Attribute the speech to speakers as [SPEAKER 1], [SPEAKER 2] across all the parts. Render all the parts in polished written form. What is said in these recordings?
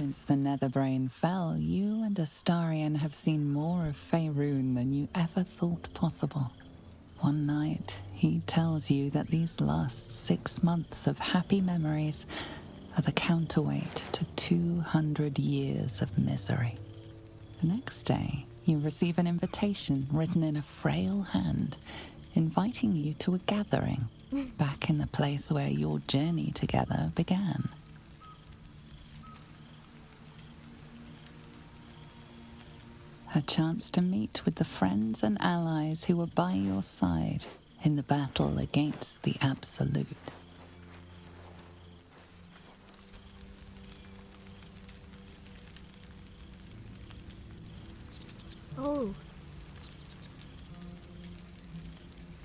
[SPEAKER 1] Since the Netherbrain fell, you and Astarion have seen more of Faerun than you ever thought possible. One night, he tells you that these last 6 months of happy memories are the counterweight to 200 years of misery. The next day, you receive an invitation written in a frail hand, inviting you to a gathering back in the place where your journey together began. A chance to meet with the friends and allies who were by your side in the battle against the Absolute.
[SPEAKER 2] Oh.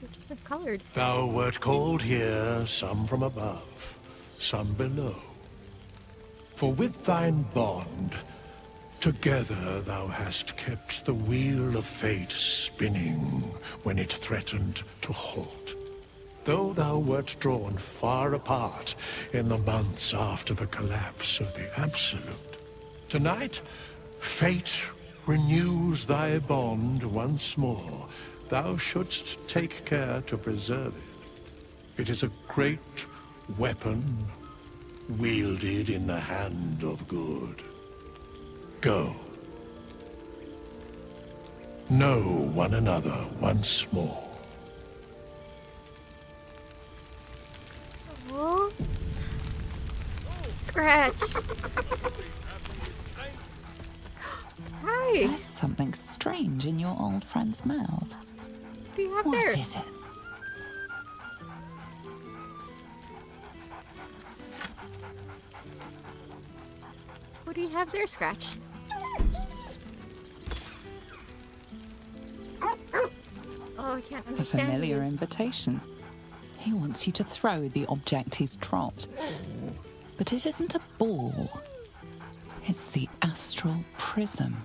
[SPEAKER 2] They're different colored.
[SPEAKER 3] Thou wert called here, some from above, some below. For with thine bond, together thou hast kept the wheel of fate spinning when it threatened to halt. Though thou wert drawn far apart in the months after the collapse of the Absolute, tonight, fate renews thy bond once more. Thou shouldst take care to preserve it. It is a great weapon, wielded in the hand of good. Go. Know one another once more.
[SPEAKER 2] Oh. Scratch. Hi.
[SPEAKER 1] There's something strange in your old friend's mouth.
[SPEAKER 2] What do you have
[SPEAKER 1] What
[SPEAKER 2] there?
[SPEAKER 1] is it?
[SPEAKER 2] What do you have there, Scratch? Oh, I can't
[SPEAKER 1] A
[SPEAKER 2] understand
[SPEAKER 1] familiar
[SPEAKER 2] you.
[SPEAKER 1] invitation. He wants you to throw the object he's dropped. But it isn't a ball. It's the astral prism.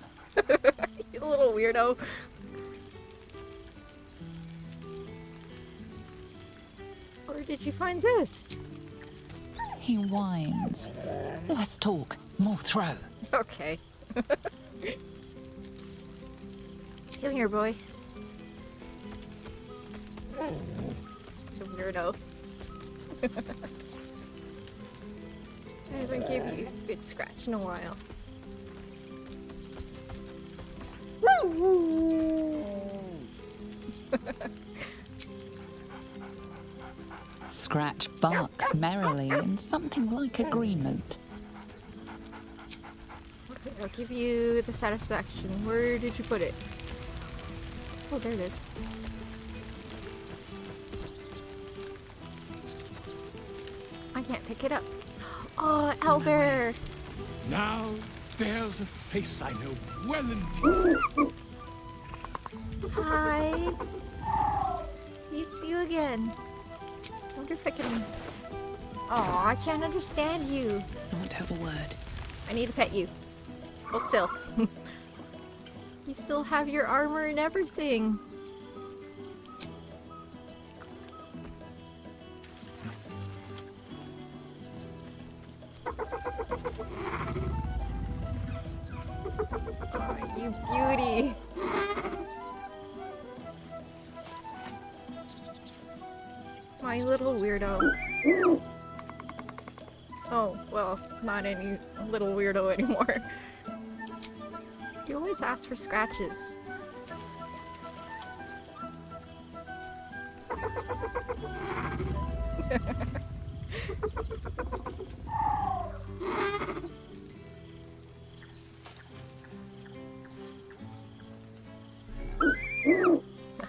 [SPEAKER 2] You little weirdo. Where did you find this?
[SPEAKER 1] He whines. Let's talk, more throw.
[SPEAKER 2] Okay. Come here, boy. You weirdo. I haven't given you a good scratch in a while.
[SPEAKER 1] Scratch barks merrily in something like agreement.
[SPEAKER 2] Okay, I'll give you the satisfaction. Where did you put it? Oh, there it is. I can't pick it up. Oh, Albert!
[SPEAKER 4] Now there's a face I know well indeed.
[SPEAKER 2] Hi! It's you again. Wonder if I can... Oh, I can't understand you.
[SPEAKER 1] I want to have a word.
[SPEAKER 2] I need to pet you. Well, still. You still have your armor and everything. Oh, you beauty. My little weirdo. Oh, well, not any little weirdo anymore. You always ask for scratches.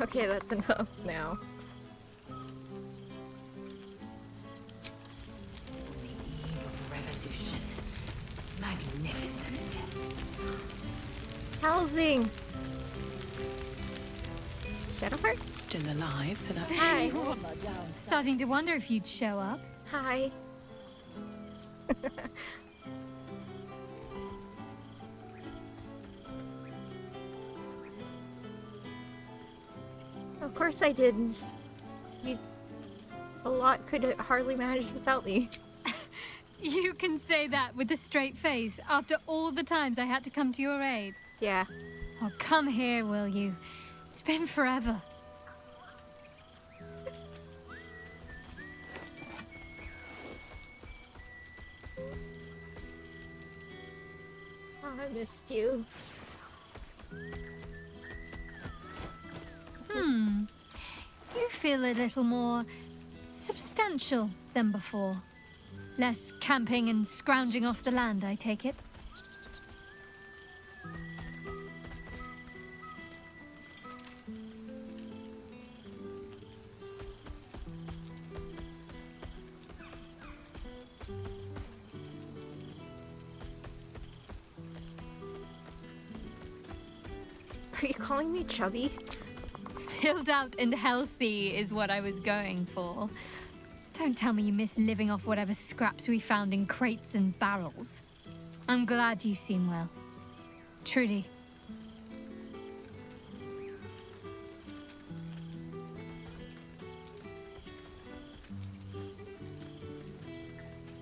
[SPEAKER 2] Okay, that's enough now.
[SPEAKER 5] Revolution. Magnificent.
[SPEAKER 2] Housing! Shadowheart?
[SPEAKER 1] Still alive, so that's...
[SPEAKER 2] Hi.
[SPEAKER 6] Starting to wonder if you'd show up.
[SPEAKER 2] Hi. Of course I did. A lot could hardly manage without me.
[SPEAKER 6] You can say that with a straight face after all the times I had to come to your aid.
[SPEAKER 2] Yeah.
[SPEAKER 6] Oh, come here, will you? It's been forever.
[SPEAKER 2] Oh, I missed you.
[SPEAKER 6] You feel a little more substantial than before. Less camping and scrounging off the land, I take it.
[SPEAKER 2] Are you calling me chubby?
[SPEAKER 6] Filled out and healthy is what I was going for. Don't tell me you miss living off whatever scraps we found in crates and barrels. I'm glad you seem well. Trudy.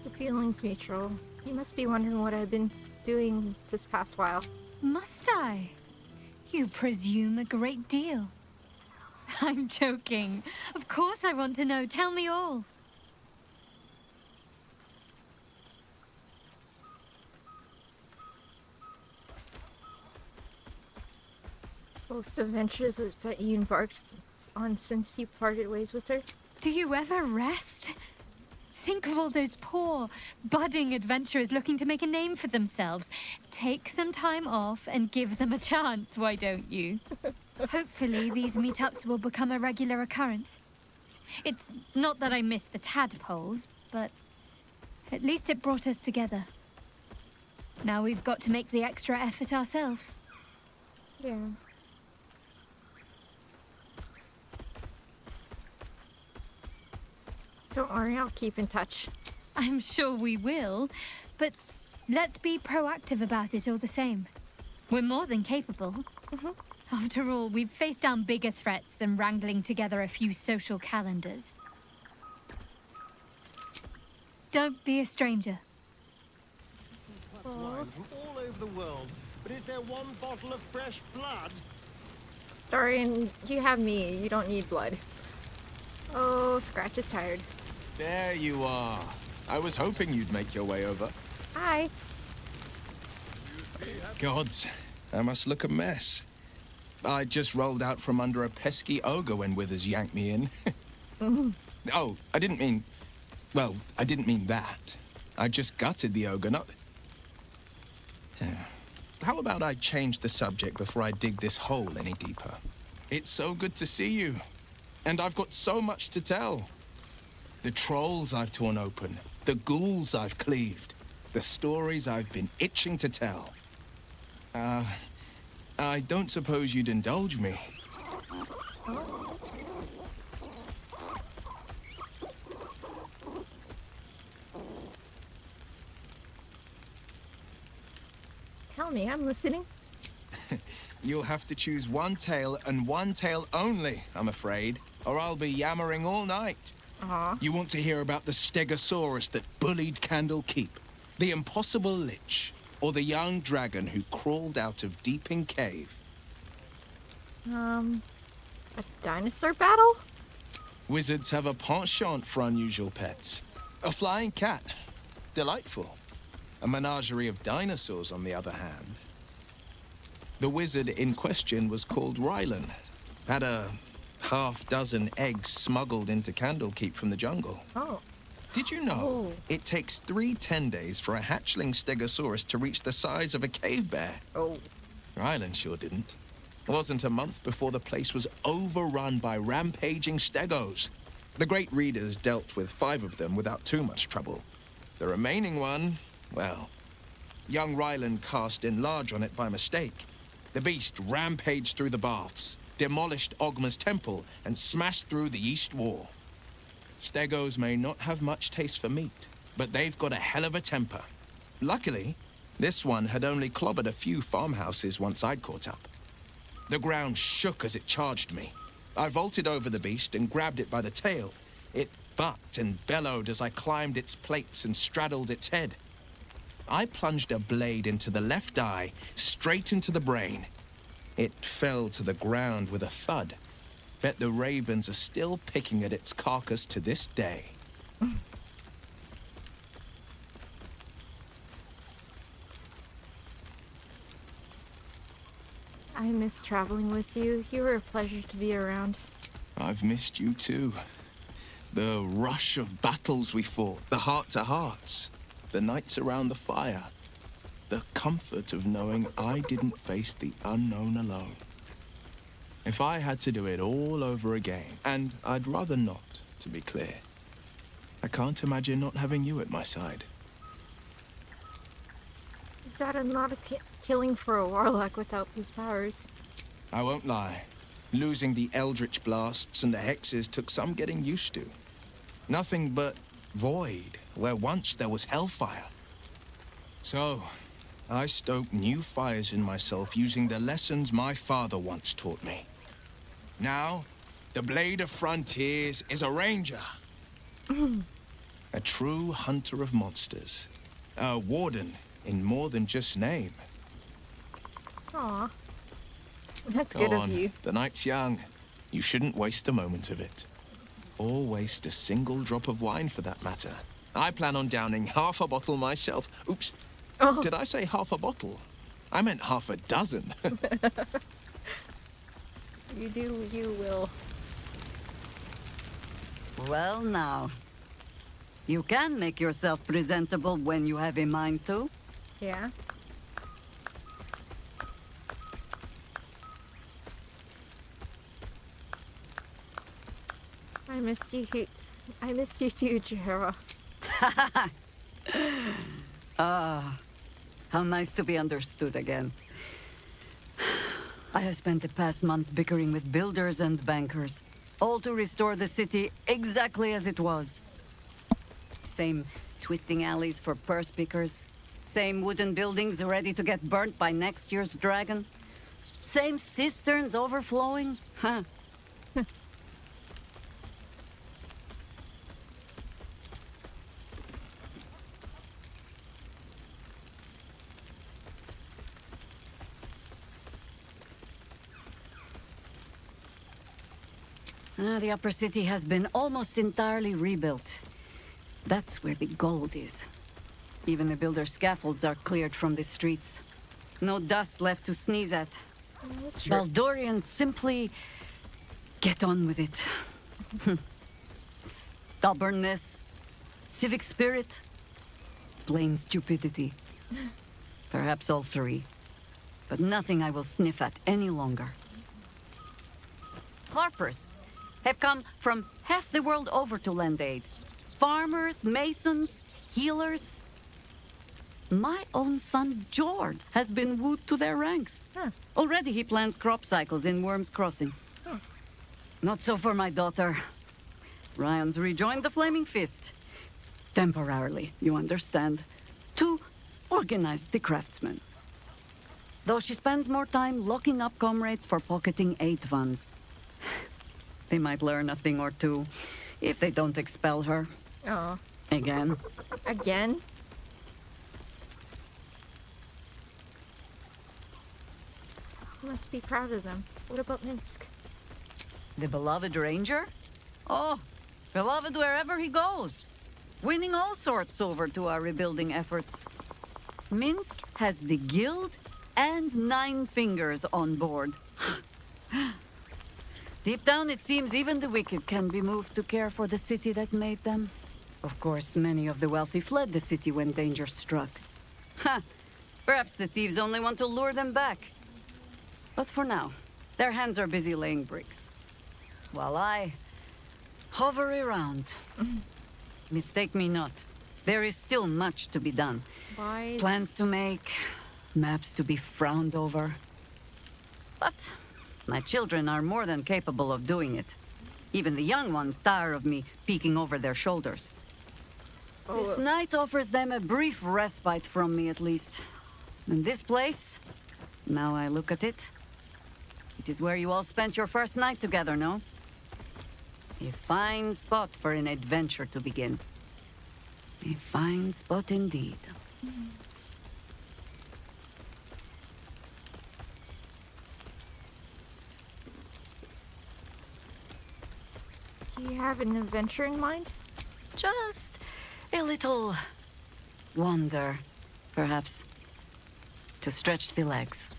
[SPEAKER 2] The feeling's mutual. You must be wondering what I've been doing this past while.
[SPEAKER 6] Must I? You presume a great deal. I'm joking. Of course I want to know. Tell me all.
[SPEAKER 2] Most adventures that you embarked on since you parted ways with her?
[SPEAKER 6] Do you ever rest? Think of all those poor, budding adventurers looking to make a name for themselves. Take some time off and give them a chance, why don't you? Hopefully these meetups will become a regular occurrence. It's not that I miss the tadpoles, but at least it brought us together. Now we've got to make the extra effort ourselves.
[SPEAKER 2] Yeah. Don't worry, I'll keep in touch.
[SPEAKER 6] I'm sure we will, but let's be proactive about it all the same. We're more than capable. After all, we've faced down bigger threats than wrangling together a few social calendars. Don't be a stranger.
[SPEAKER 5] Wine from all over the world, but is there one bottle of fresh blood?
[SPEAKER 2] Starion, you have me. You don't need blood. Oh, Scratch is tired.
[SPEAKER 7] There you are. I was hoping you'd make your way over.
[SPEAKER 2] Hi.
[SPEAKER 7] Gods, I must look a mess. I just rolled out from under a pesky ogre when Withers yanked me in. Oh, I didn't mean... Well, I didn't mean that. I just gutted the ogre, not... How about I change the subject before I dig this hole any deeper? It's so good to see you. And I've got so much to tell. The trolls I've torn open, the ghouls I've cleaved, the stories I've been itching to tell. I don't suppose you'd indulge me.
[SPEAKER 2] Tell me, I'm listening.
[SPEAKER 7] You'll have to choose one tale and one tale only, I'm afraid, or I'll be yammering all night. You want to hear about the Stegosaurus that bullied Candle Keep, the impossible lich, or the young dragon who crawled out of Deeping Cave?
[SPEAKER 2] A dinosaur battle?
[SPEAKER 7] Wizards have a penchant for unusual pets. A flying cat. Delightful. A menagerie of dinosaurs, on the other hand. The wizard in question was called Rylan. Had a half-dozen eggs smuggled into Candlekeep from the jungle.
[SPEAKER 2] Oh.
[SPEAKER 7] Did you know it takes 3 10-days for a hatchling Stegosaurus to reach the size of a cave bear?
[SPEAKER 2] Oh.
[SPEAKER 7] Rylan sure didn't. It wasn't a month before the place was overrun by rampaging stegos. The great readers dealt with 5 of them without too much trouble. The remaining one, well, young Rylan cast in large on it by mistake. The beast rampaged through the baths, demolished Ogma's temple, and smashed through the east wall. Stegos may not have much taste for meat, but they've got a hell of a temper. Luckily, this one had only clobbered a few farmhouses once I'd caught up. The ground shook as it charged me. I vaulted over the beast and grabbed it by the tail. It bucked and bellowed as I climbed its plates and straddled its head. I plunged a blade into the left eye, straight into the brain. It fell to the ground with a thud. Bet the ravens are still picking at its carcass to this day.
[SPEAKER 2] I miss traveling with you. You were a pleasure to be around.
[SPEAKER 7] I've missed you too. The rush of battles we fought, the heart-to-hearts, the nights around the fire, the comfort of knowing I didn't face the unknown alone. If I had to do it all over again, and I'd rather not, to be clear, I can't imagine not having you at my side.
[SPEAKER 2] Is that a not a killing for a warlock without these powers?
[SPEAKER 7] I won't lie. Losing the eldritch blasts and the hexes took some getting used to. Nothing but void, where once there was hellfire. So, I stoked new fires in myself using the lessons my father once taught me. Now, the Blade of Frontiers is a ranger. A true hunter of monsters. A warden in more than just name.
[SPEAKER 2] Aw. That's
[SPEAKER 7] Go
[SPEAKER 2] good
[SPEAKER 7] on.
[SPEAKER 2] of you.
[SPEAKER 7] The night's young. You shouldn't waste a moment of it. Or waste a single drop of wine for that matter. I plan on downing half a bottle myself. Oops.
[SPEAKER 2] Oh.
[SPEAKER 7] Did I say half a bottle? I meant half a dozen.
[SPEAKER 2] You do, you will.
[SPEAKER 8] Well, now. You can make yourself presentable when you have a mind to.
[SPEAKER 2] Yeah. I missed you. I missed you too, Jahara.
[SPEAKER 8] How nice to be understood again. I have spent the past months bickering with builders and bankers, all to restore the city exactly as it was. Same twisting alleys for purse pickers, same wooden buildings ready to get burnt by next year's dragon, same cisterns overflowing. Huh. The upper city has been almost entirely rebuilt. That's where the gold is. Even the builder's scaffolds are cleared from the streets. No dust left to sneeze at.
[SPEAKER 2] That's true.
[SPEAKER 8] Baldurians simply get on with it. Stubbornness, civic spirit, plain stupidity. Perhaps all three. But nothing I will sniff at any longer. Harpers have come from half the world over to lend aid. Farmers, masons, healers. My own son, Jord, has been wooed to their ranks.
[SPEAKER 2] Huh.
[SPEAKER 8] Already he plans crop cycles in Worm's Crossing. Not so for my daughter. Ryan's rejoined the Flaming Fist. Temporarily, you understand. To organize the craftsmen. Though she spends more time locking up comrades for pocketing aid funds. They might learn a thing or two, if they don't expel her.
[SPEAKER 2] Oh.
[SPEAKER 8] Again.
[SPEAKER 2] Again? You must be proud of them. What about Minsk?
[SPEAKER 8] The beloved ranger? Oh, beloved wherever he goes. Winning all sorts over to our rebuilding efforts. Minsk has the guild and 9 fingers on board. Deep down, it seems even the wicked can be moved to care for the city that made them. Of course, many of the wealthy fled the city when danger struck. Ha! Perhaps the thieves only want to lure them back. But for now, their hands are busy laying bricks. While I hover around. Mistake me not. There is still much to be done.
[SPEAKER 2] Why?
[SPEAKER 8] Plans to make, maps to be frowned over. But my children are more than capable of doing it. Even the young ones tire of me peeking over their shoulders. This night offers them a brief respite from me, at least. And this place, now I look at it, it is where you all spent your first night together, no? A fine spot for an adventure to begin. A fine spot indeed.
[SPEAKER 2] Do you have an adventure in mind?
[SPEAKER 8] Just a little wander, perhaps, to stretch the legs.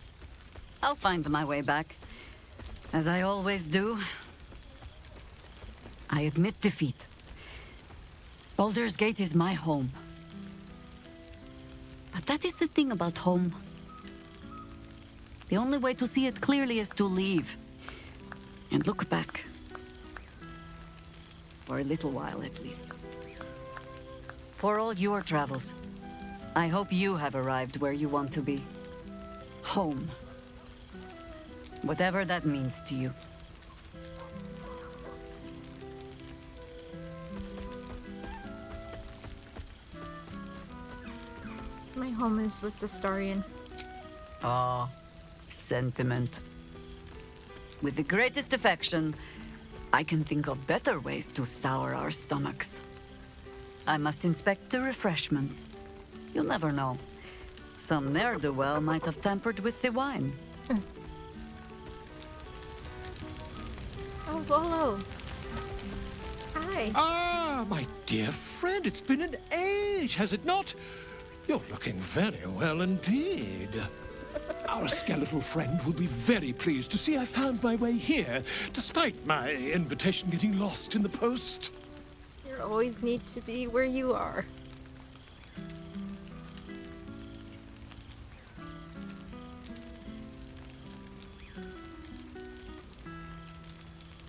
[SPEAKER 8] I'll find my way back, as I always do. I admit defeat. Baldur's Gate is my home. But that is the thing about home. The only way to see it clearly is to leave and look back. For a little while, at least. For all your travels, I hope you have arrived where you want to be. Home. Whatever that means to you.
[SPEAKER 2] My home is with Astarion.
[SPEAKER 8] Ah, sentiment. With the greatest affection, I can think of better ways to sour our stomachs. I must inspect the refreshments. You'll never know. Some ne'er-do-well might have tampered with the wine.
[SPEAKER 2] Oh, Volo. Hi.
[SPEAKER 3] Ah, my dear friend, it's been an age, has it not? You're looking very well indeed. Our skeletal friend will be very pleased to see I found my way here, despite my invitation getting lost in the post.
[SPEAKER 2] You always need to be where you are.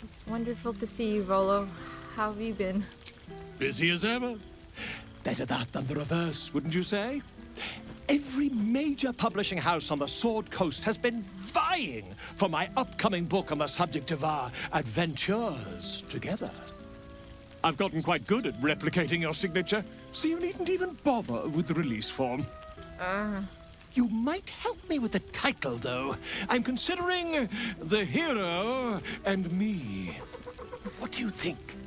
[SPEAKER 2] It's wonderful to see you, Volo. How have you been?
[SPEAKER 3] Busy as ever. Better that than the reverse, wouldn't you say? Every major publishing house on the Sword Coast has been vying for my upcoming book on the subject of our adventures together. I've gotten quite good at replicating your signature, so you needn't even bother with the release form. You might help me with the title, though. I'm considering The Hero and Me. What do you think?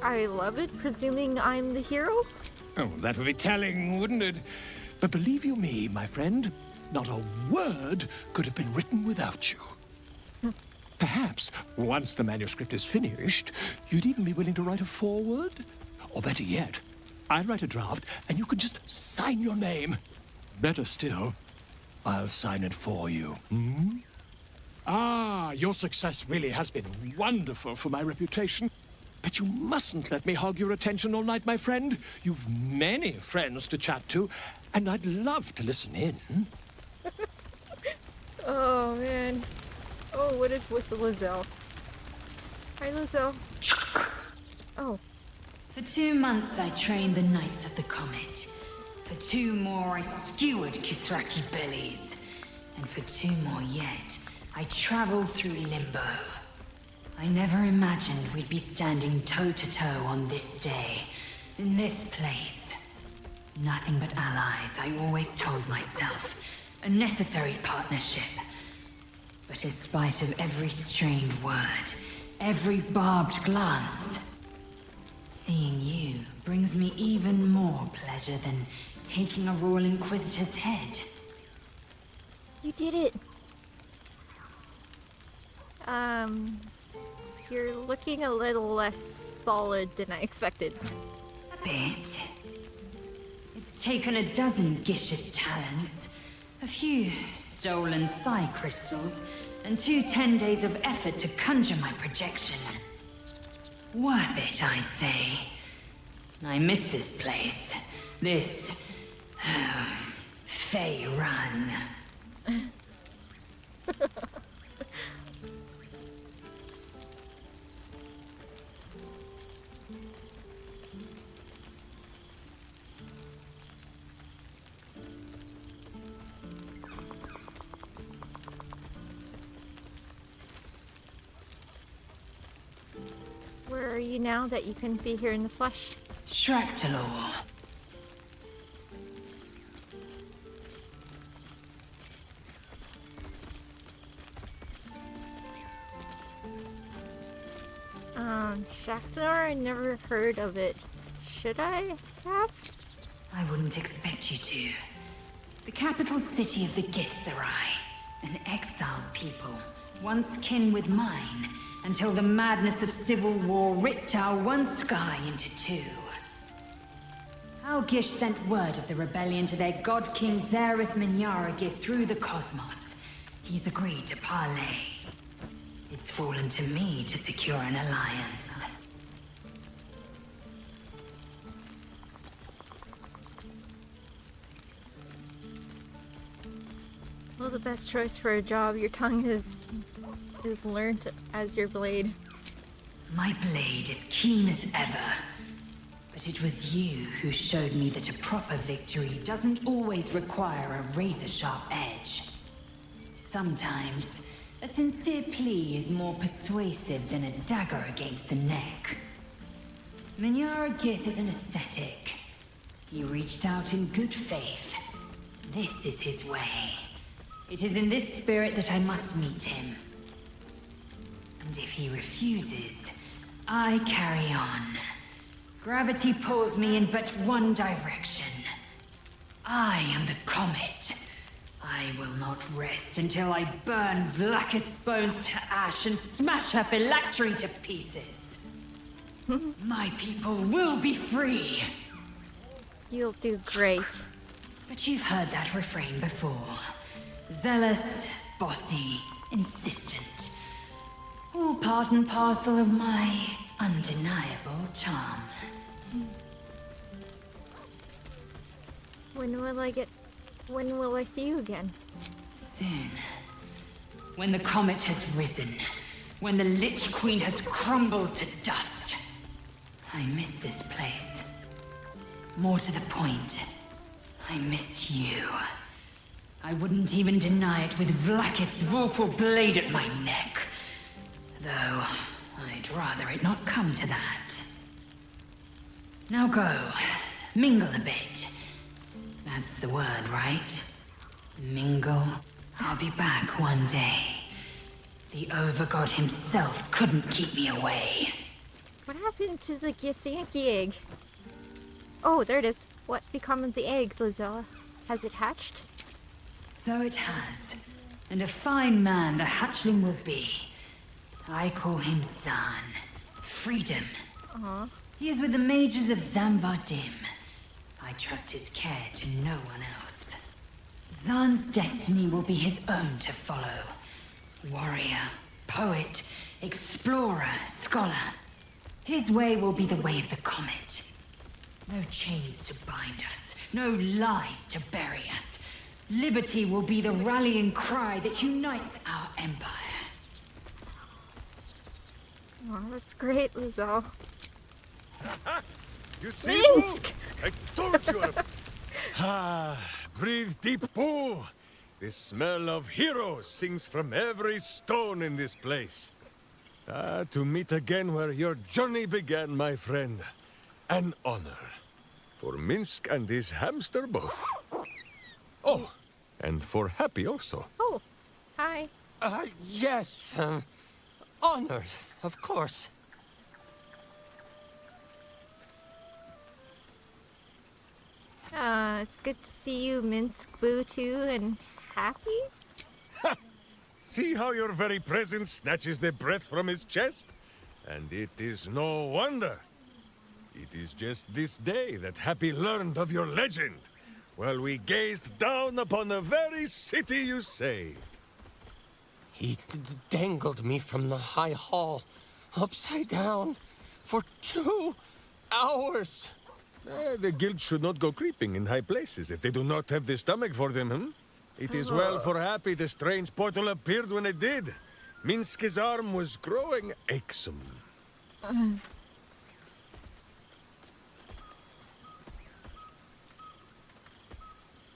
[SPEAKER 2] I love it, presuming I'm the hero?
[SPEAKER 3] Oh, that would be telling, wouldn't it? But believe you me, my friend, not a word could have been written without you. Perhaps, once the manuscript is finished, you'd even be willing to write a foreword? Or better yet, I'll write a draft and you can just sign your name. Better still, I'll sign it for you. Hmm? Ah, your success really has been wonderful for my reputation. But you mustn't let me hog your attention all night, my friend. You've many friends to chat to, and I'd love to listen in.
[SPEAKER 2] Oh, man. Oh, what is Whistle Lizelle? Hi, Lizelle. Oh.
[SPEAKER 9] For 2 months I trained the Knights of the Comet. For 2 more I skewered Kithraki bellies. And for 2 more yet, I traveled through Limbo. I never imagined we'd be standing toe-to-toe on this day, in this place. Nothing but allies, I always told myself. A necessary partnership. But in spite of every strained word, every barbed glance, seeing you brings me even more pleasure than taking a Royal Inquisitor's head.
[SPEAKER 2] You did it. You're looking a little less solid than I expected.
[SPEAKER 9] A bit. It's taken a dozen Gish's talents, a few stolen psi crystals, and 2 10 days of effort to conjure my projection. Worth it, I'd say. I miss this place. This... Fey Run.
[SPEAKER 2] are you now that you can be here in the flesh?
[SPEAKER 9] Shractalor.
[SPEAKER 2] Shaktar, I never heard of it. Should I have?
[SPEAKER 9] I wouldn't expect you to. The capital city of the Githzerai, an exiled people, once kin with mine, until the madness of civil war ripped our one sky into two. Algish sent word of the rebellion to their god king Zareth Minyaragith through the cosmos. He's agreed to parley. It's fallen to me to secure an alliance.
[SPEAKER 2] Well, the best choice for a job. Your tongue is learnt as your blade.
[SPEAKER 9] My blade is keen as ever. But it was you who showed me that a proper victory doesn't always require a razor-sharp edge. Sometimes, a sincere plea is more persuasive than a dagger against the neck. Minyaragith is an ascetic. He reached out in good faith. This is his way. It is in this spirit that I must meet him. And if he refuses, I carry on. Gravity pulls me in but one direction. I am the comet. I will not rest until I burn Vlaakith's bones to ash and smash her phylactery to pieces. My people will be free.
[SPEAKER 2] You'll do great.
[SPEAKER 9] But you've heard that refrain before. Zealous, bossy, insistent. All part and parcel of my undeniable charm.
[SPEAKER 2] When will I see you again?
[SPEAKER 9] Soon. When the comet has risen. When the Lich Queen has crumbled to dust. I miss this place. More to the point, I miss you. I wouldn't even deny it with Vlaakith's vorpal blade at my neck. Though, I'd rather it not come to that. Now go. Mingle a bit. That's the word, right? Mingle. I'll be back one day. The Overgod himself couldn't keep me away.
[SPEAKER 2] What happened to the Githyanki egg? Oh, there it is. What become of the egg, Lizella? Has it hatched?
[SPEAKER 9] So it has. And a fine man the hatchling will be. I call him Zaan. Freedom. He is with the mages of Zamvardim. I trust his care to no one else. Zaan's destiny will be his own to follow. Warrior, poet, explorer, scholar. His way will be the way of the comet. No chains to bind us, no lies to bury us. Liberty will be the rallying cry that unites our empire.
[SPEAKER 2] Oh, that's great, Lizelle.
[SPEAKER 5] You see,
[SPEAKER 2] Minsk!
[SPEAKER 5] Boo? I told you. Breathe deep, Boo. The smell of heroes sings from every stone in this place. To meet again where your journey began, my friend. An honor. For Minsk and his hamster both. Oh, and for Happy also.
[SPEAKER 2] Oh, hi.
[SPEAKER 10] Yes, honored, of course.
[SPEAKER 2] It's good to see you, Minsk, Boo, too, and Happy?
[SPEAKER 5] See how your very presence snatches the breath from his chest? And it is no wonder. It is just this day that Happy learned of your legend, while we gazed down upon the very city you saved.
[SPEAKER 10] He dangled me from the high hall, upside down, for 2 hours.
[SPEAKER 5] The guild should not go creeping in high places if they do not have the stomach for them, It is well for Happy the strange portal appeared when it did. Minsk's arm was growing achsome.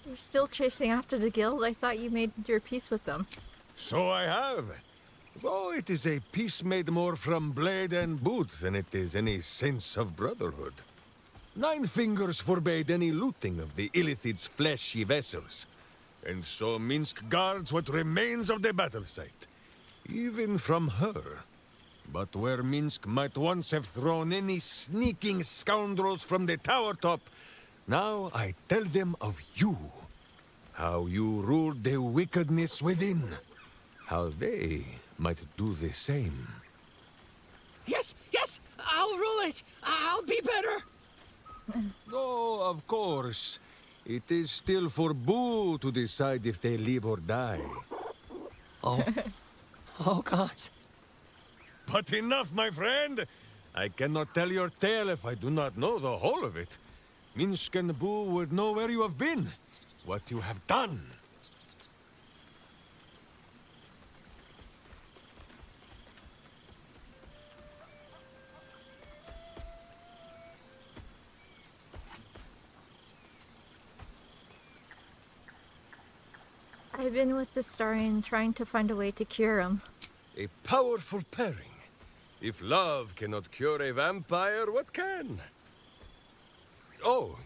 [SPEAKER 2] You're still chasing after the guild? I thought you made your peace with them.
[SPEAKER 5] So I have. Oh, it is a peace made more from blade and boot than it is any sense of brotherhood. Nine Fingers forbade any looting of the Illithid's fleshy vessels, and so Minsk guards what remains of the battle site, even from her. But where Minsk might once have thrown any sneaking scoundrels from the tower top, now I tell them of you. How you ruled the wickedness within. How they might do the same.
[SPEAKER 10] Yes, yes, I'll rule it. I'll be better.
[SPEAKER 5] Oh, of course. It is still for Boo to decide if they live or die.
[SPEAKER 10] Oh, oh, God.
[SPEAKER 5] But enough, my friend! I cannot tell your tale if I do not know the whole of it. Minsk and Boo would know where you have been, what you have done.
[SPEAKER 2] I've been with the Starian trying to find a way to cure him.
[SPEAKER 5] A powerful pairing. If love cannot cure a vampire, what can? Oh,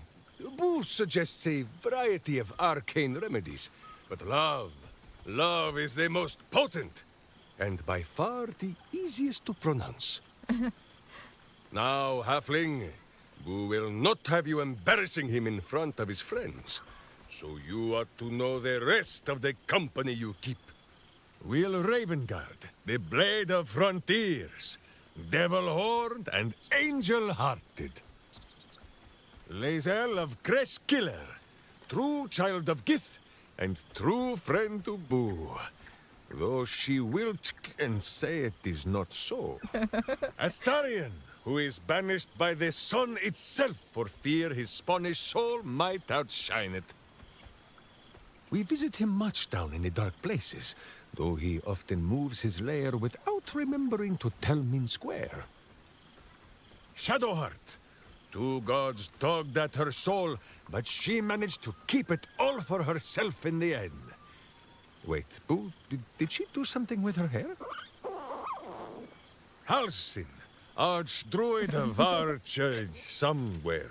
[SPEAKER 5] Boo suggests a variety of arcane remedies, but love is the most potent, and by far the easiest to pronounce. Now, Halfling, Boo will not have you embarrassing him in front of his friends, so you ought to know the rest of the company you keep. Will Ravengard, the Blade of Frontiers, Devil-Horned and Angel-Hearted. Lae'zel of Creshkiller, true child of Gith and true friend to Boo. Though she will and say it is not so. Astarion, who is banished by the sun itself for fear his Spanish soul might outshine it. We visit him much down in the dark places, though he often moves his lair without remembering to tell Minsk where. Shadowheart, two gods dogged at her soul, but she managed to keep it all for herself in the end. Wait, Boo, did she do something with her hair? Halsin, Archdruid of Arch somewhere.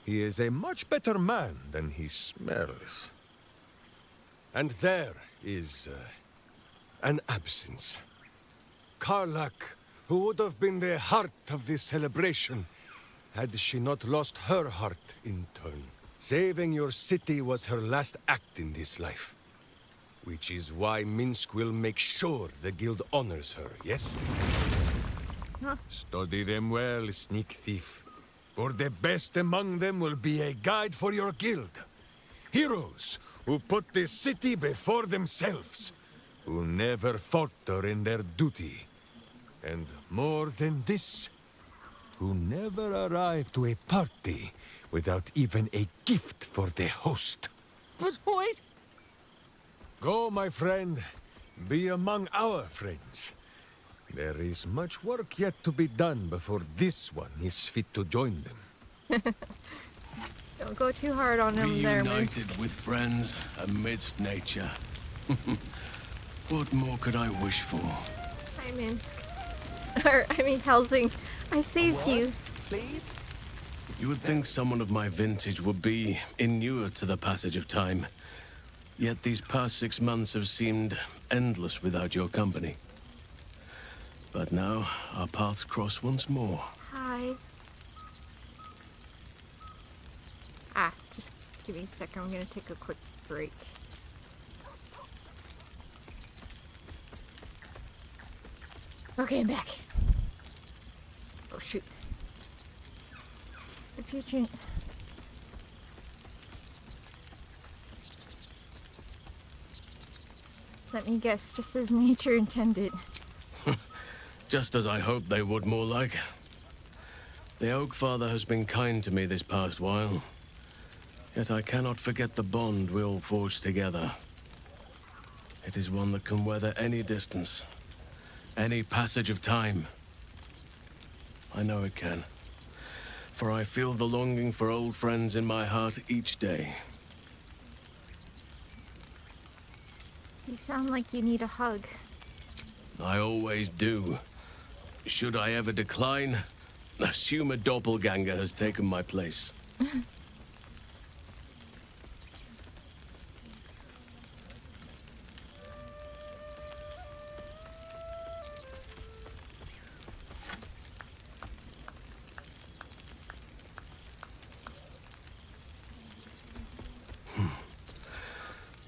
[SPEAKER 5] He is a much better man than he smells. And there is an absence. Karlach, who would have been the heart of this celebration, had she not lost her heart in turn. Saving your city was her last act in this life. Which is why Minsk will make sure the guild honors her, yes?
[SPEAKER 2] Huh?
[SPEAKER 5] Study them well, sneak thief. For the best among them will be a guide for your guild. Heroes who put the city before themselves. Who never falter in their duty. And more than this, who never arrive to a party without even a gift for the host.
[SPEAKER 10] But wait!
[SPEAKER 5] Go, my friend. Be among our friends. There is much work yet to be done before this one is fit to join them.
[SPEAKER 2] Don't go too hard on him there, Minsk.
[SPEAKER 11] Reunited with friends amidst nature. What more could I wish for?
[SPEAKER 2] Hi, Minsk. Helsing. I saved you.
[SPEAKER 1] Please?
[SPEAKER 11] You would think someone of my vintage would be inured to the passage of time. Yet these past 6 months have seemed endless without your company. But now, our paths cross once more.
[SPEAKER 2] Hi. Just give me a second. I'm gonna take a quick break. Okay, I'm back. Oh, shoot. The future... Let me guess, just as nature intended.
[SPEAKER 11] Just as I hoped they would, more like. The Oak Father has been kind to me this past while. Yet I cannot forget the bond we all forged together. It is one that can weather any distance, any passage of time. I know it can, for I feel the longing for old friends in my heart each day.
[SPEAKER 2] You sound like you need a hug.
[SPEAKER 11] I always do. Should I ever decline, assume a doppelganger has taken my place.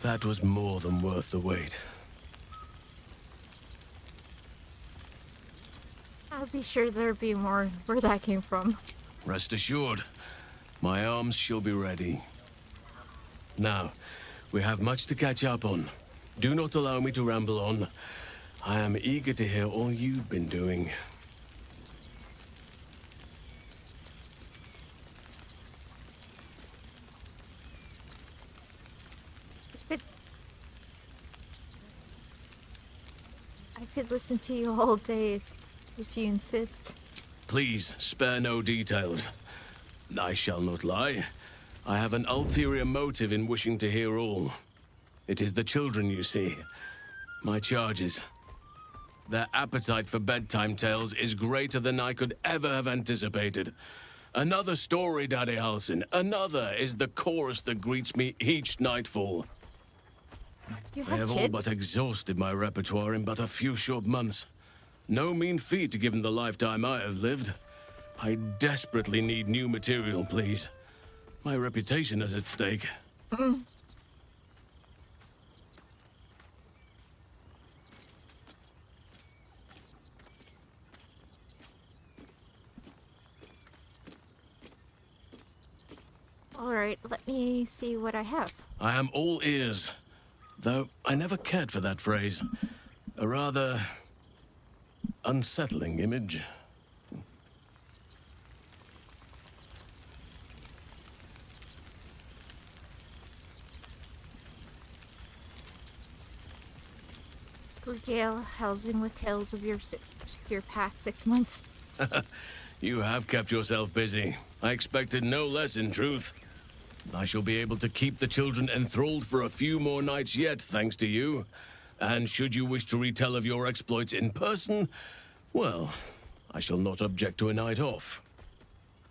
[SPEAKER 11] That was more than worth the wait.
[SPEAKER 2] I'll be sure there'll be more where that came from.
[SPEAKER 11] Rest assured, my arms shall be ready. Now, we have much to catch up on. Do not allow me to ramble on. I am eager to hear all you've been doing.
[SPEAKER 2] I could listen to you all day if you insist.
[SPEAKER 11] Please, spare no details. I shall not lie. I have an ulterior motive in wishing to hear all. It is the children, you see. My charges. Their appetite for bedtime tales is greater than I could ever have anticipated. Another story, Daddy Halsin. Another is the chorus that greets me each nightfall.
[SPEAKER 2] You
[SPEAKER 11] They have all but exhausted my repertoire in but a few short months. No mean feat given the lifetime I have lived. I desperately need new material, please. My reputation is at stake.
[SPEAKER 2] Alright, let me see what I have.
[SPEAKER 11] I am all ears. Though I never cared for that phrase. A rather unsettling image.
[SPEAKER 2] Gale housing with tales of your past 6 months.
[SPEAKER 11] You have kept yourself busy. I expected no less, in truth. I shall be able to keep the children enthralled for a few more nights yet, thanks to you. And should you wish to retell of your exploits in person, well, I shall not object to a night off.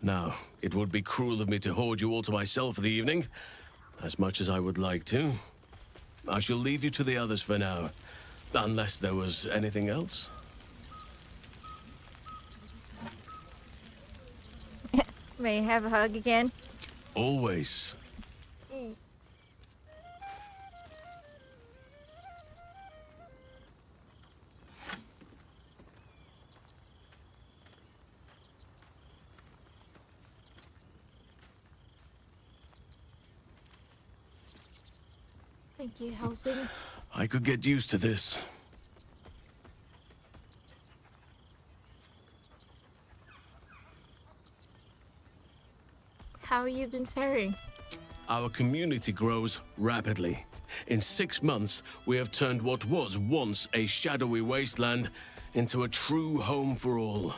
[SPEAKER 11] Now, it would be cruel of me to hoard you all to myself for the evening, as much as I would like to. I shall leave you to the others for now, unless there was anything else.
[SPEAKER 2] May I have a hug again?
[SPEAKER 11] Always.
[SPEAKER 2] Thank you, Helsing.
[SPEAKER 11] I could get used to this.
[SPEAKER 2] How have you been faring?
[SPEAKER 11] Our community grows rapidly. In 6 months, we have turned what was once a shadowy wasteland into a true home for all.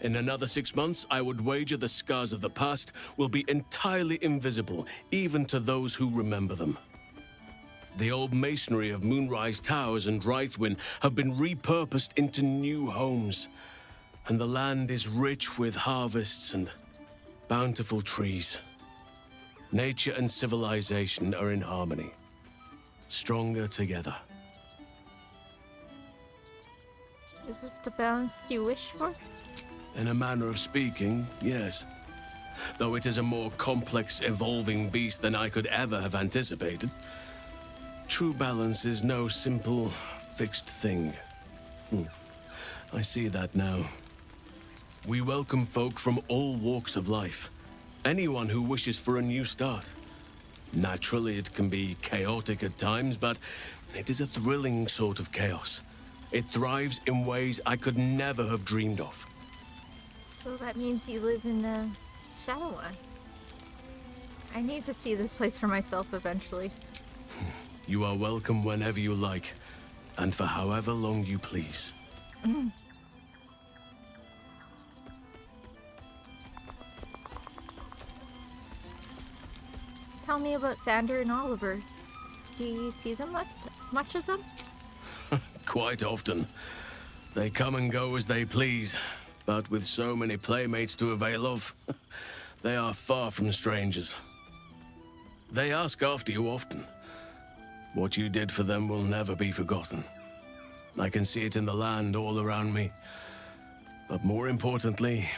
[SPEAKER 11] In another 6 months, I would wager the scars of the past will be entirely invisible, even to those who remember them. The old masonry of Moonrise Towers and Rythwin have been repurposed into new homes, and the land is rich with harvests and bountiful trees. Nature and civilization are in harmony, stronger together.
[SPEAKER 2] Is this the balance you wish for?
[SPEAKER 11] In a manner of speaking, yes. Though it is a more complex, evolving beast than I could ever have anticipated. True balance is no simple, fixed thing. I see that now. We welcome folk from all walks of life. Anyone who wishes for a new start. Naturally, it can be chaotic at times, but it is a thrilling sort of chaos. It thrives in ways I could never have dreamed of.
[SPEAKER 2] So that means you live in the Shadowland. I need to see this place for myself eventually.
[SPEAKER 11] You are welcome whenever you like, and for however long you please.
[SPEAKER 2] Tell me about Xander and Oliver. Do you see them much of them?
[SPEAKER 11] Quite often. They come and go as they please, but with so many playmates to avail of, they are far from strangers. They ask after you often. What you did for them will never be forgotten. I can see it in the land all around me. But more importantly,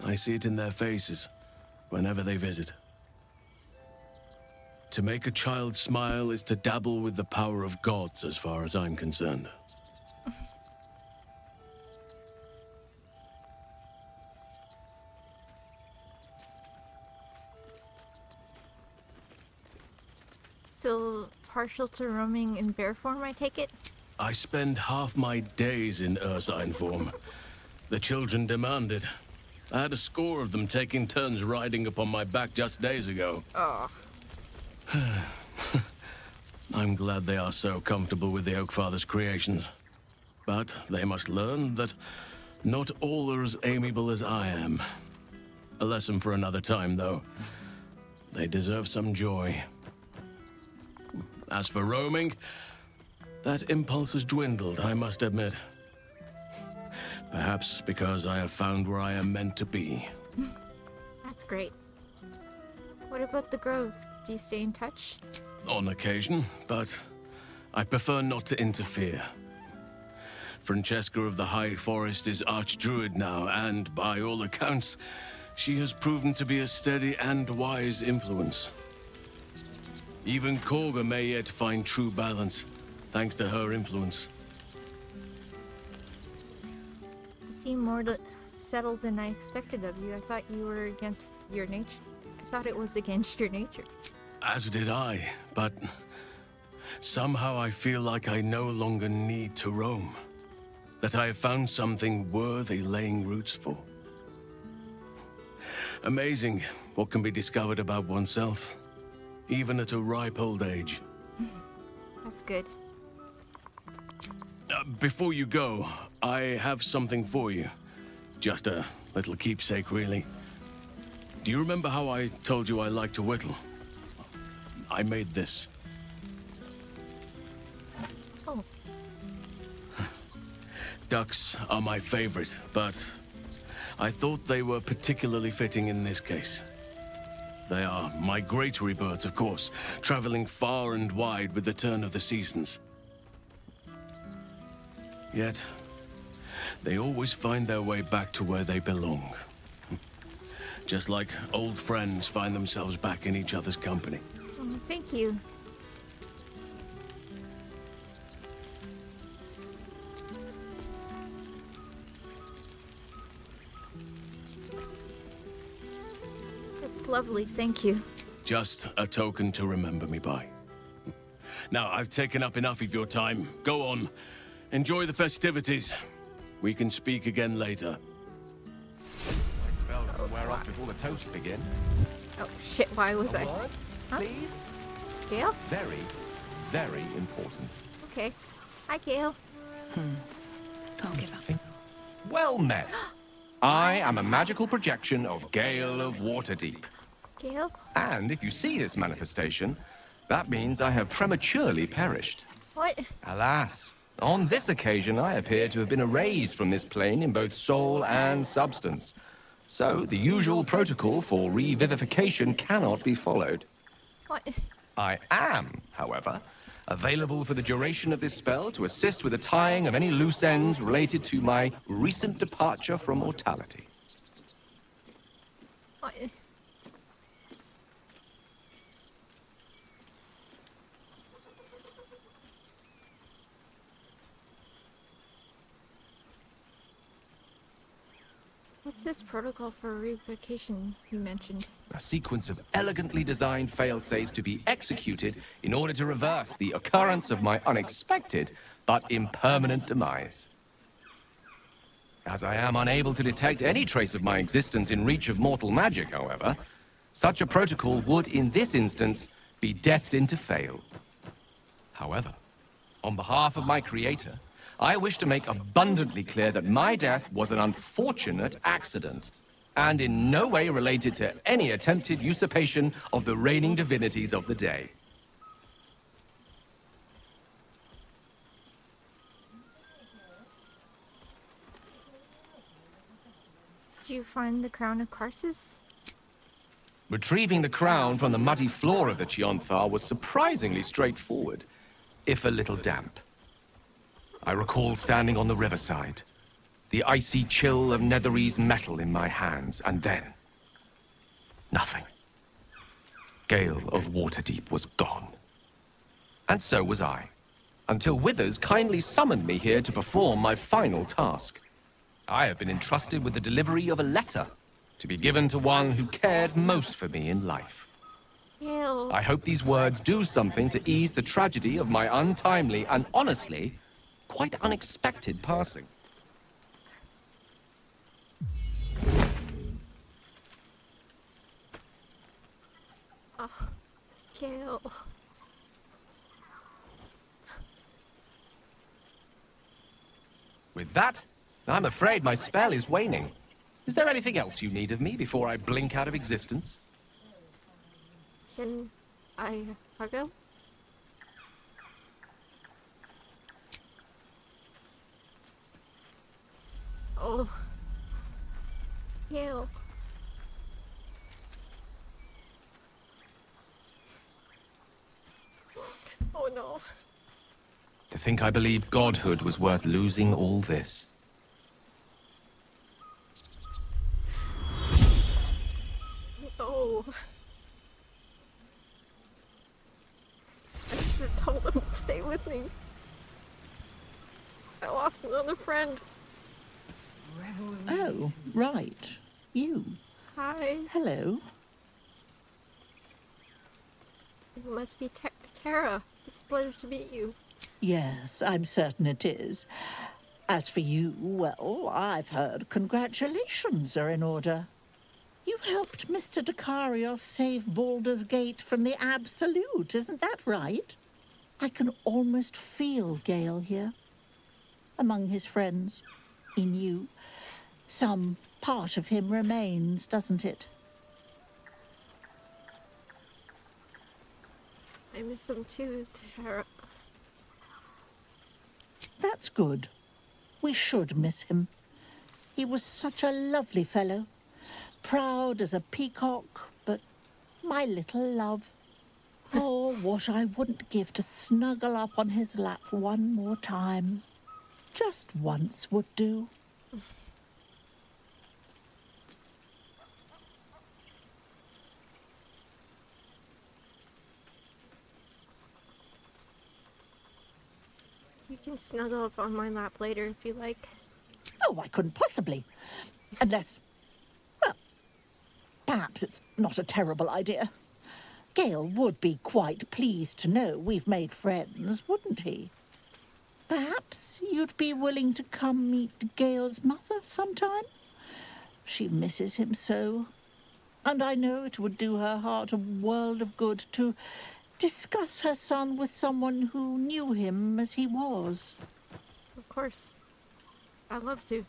[SPEAKER 11] I see it in their faces whenever they visit. To make a child smile is to dabble with the power of gods, as far as I'm concerned.
[SPEAKER 2] Still partial to roaming in bear form, I take it?
[SPEAKER 11] I spend half my days in ursine form. The children demand it. I had a score of them taking turns riding upon my back just days ago.
[SPEAKER 2] Oh.
[SPEAKER 11] I'm glad they are so comfortable with the Oakfather's creations. But they must learn that not all are as amiable as I am. A lesson for another time, though. They deserve some joy. As for roaming, that impulse has dwindled, I must admit. Perhaps because I have found where I am meant to be.
[SPEAKER 2] That's great. What about the Grove? Do you stay in touch?
[SPEAKER 11] On occasion, but I prefer not to interfere. Francesca of the High Forest is Archdruid now, and by all accounts, she has proven to be a steady and wise influence. Even Korga may yet find true balance, thanks to her influence.
[SPEAKER 2] You seem more settled than I expected of you. I thought you were against your nature. I thought it was against your nature.
[SPEAKER 11] As did I, but somehow I feel like I no longer need to roam. That I have found something worthy laying roots for. Amazing what can be discovered about oneself, even at a ripe old age.
[SPEAKER 2] That's good.
[SPEAKER 11] Before you go, I have something for you. Just a little keepsake, really. Do you remember how I told you I like to whittle? I made this.
[SPEAKER 2] Oh.
[SPEAKER 11] Ducks are my favorite, but I thought they were particularly fitting in this case. They are migratory birds, of course, traveling far and wide with the turn of the seasons. Yet, they always find their way back to where they belong. Just like old friends find themselves back in each other's company.
[SPEAKER 2] Oh, thank you. That's lovely, thank you.
[SPEAKER 11] Just a token to remember me by. Now, I've taken up enough of your time. Go on. Enjoy the festivities. We can speak again later.
[SPEAKER 12] My spell doesn't wear off before the toasts begin.
[SPEAKER 2] Oh shit, why was I?
[SPEAKER 12] Blood,
[SPEAKER 2] Huh?
[SPEAKER 12] please?
[SPEAKER 2] Gale?
[SPEAKER 12] Very, very important.
[SPEAKER 2] Okay. Hi, Gale.
[SPEAKER 9] Can't give up.
[SPEAKER 12] Well met. I am a magical projection of Gale of Waterdeep.
[SPEAKER 2] Gale?
[SPEAKER 12] And if you see this manifestation, that means I have prematurely perished.
[SPEAKER 2] What?
[SPEAKER 12] Alas, on this occasion I appear to have been erased from this plane in both soul and substance. So the usual protocol for revivification cannot be followed.
[SPEAKER 2] What?
[SPEAKER 12] I am, however, available for the duration of this spell to assist with the tying of any loose ends related to my recent departure from mortality.
[SPEAKER 2] What? What's this protocol for revocation you mentioned?
[SPEAKER 12] A sequence of elegantly designed fail-safes to be executed in order to reverse the occurrence of my unexpected but impermanent demise. As I am unable to detect any trace of my existence in reach of mortal magic, however, such a protocol would, in this instance, be destined to fail. However, on behalf of my creator, I wish to make abundantly clear that my death was an unfortunate accident, and in no way related to any attempted usurpation of the reigning divinities of the day.
[SPEAKER 2] Did you find the crown of Karsus?
[SPEAKER 12] Retrieving the crown from the muddy floor of the Chionthar was surprisingly straightforward, if a little damp. I recall standing on the riverside, the icy chill of Netherese metal in my hands, and then... nothing. Gale of Waterdeep was gone. And so was I, until Withers kindly summoned me here to perform my final task. I have been entrusted with the delivery of a letter, to be given to one who cared most for me in life.
[SPEAKER 2] Ew.
[SPEAKER 12] I hope these words do something to ease the tragedy of my untimely and honestly, quite unexpected passing.
[SPEAKER 2] Oh, Gale.
[SPEAKER 12] With that, I'm afraid my spell is waning. Is there anything else you need of me before I blink out of existence?
[SPEAKER 2] Can I hug him? Oh. Ew. Oh no.
[SPEAKER 12] To think I believed godhood was worth losing all this.
[SPEAKER 2] Oh. I should have told him to stay with me. I lost another friend.
[SPEAKER 13] Oh, right. You.
[SPEAKER 2] Hi.
[SPEAKER 13] Hello.
[SPEAKER 2] You must be Tara. It's a pleasure to meet you.
[SPEAKER 13] Yes, I'm certain it is. As for you, well, I've heard congratulations are in order. You helped Mr. Dekarios save Baldur's Gate from the Absolute, isn't that right? I can almost feel Gale here. Among his friends, in you. Some part of him remains, doesn't it?
[SPEAKER 2] I miss him too, Tara.
[SPEAKER 13] That's good. We should miss him. He was such a lovely fellow. Proud as a peacock, but my little love. Oh, what I wouldn't give to snuggle up on his lap one more time. Just once would do.
[SPEAKER 2] You can snuggle up on my lap later if you like.
[SPEAKER 13] Oh, I couldn't possibly. Unless, well, perhaps it's not a terrible idea. Gale would be quite pleased to know we've made friends, wouldn't he? Perhaps you'd be willing to come meet Gale's mother sometime? She misses him so. And I know it would do her heart a world of good to discuss her son with someone who knew him as he was.
[SPEAKER 2] Of course. I'd love to.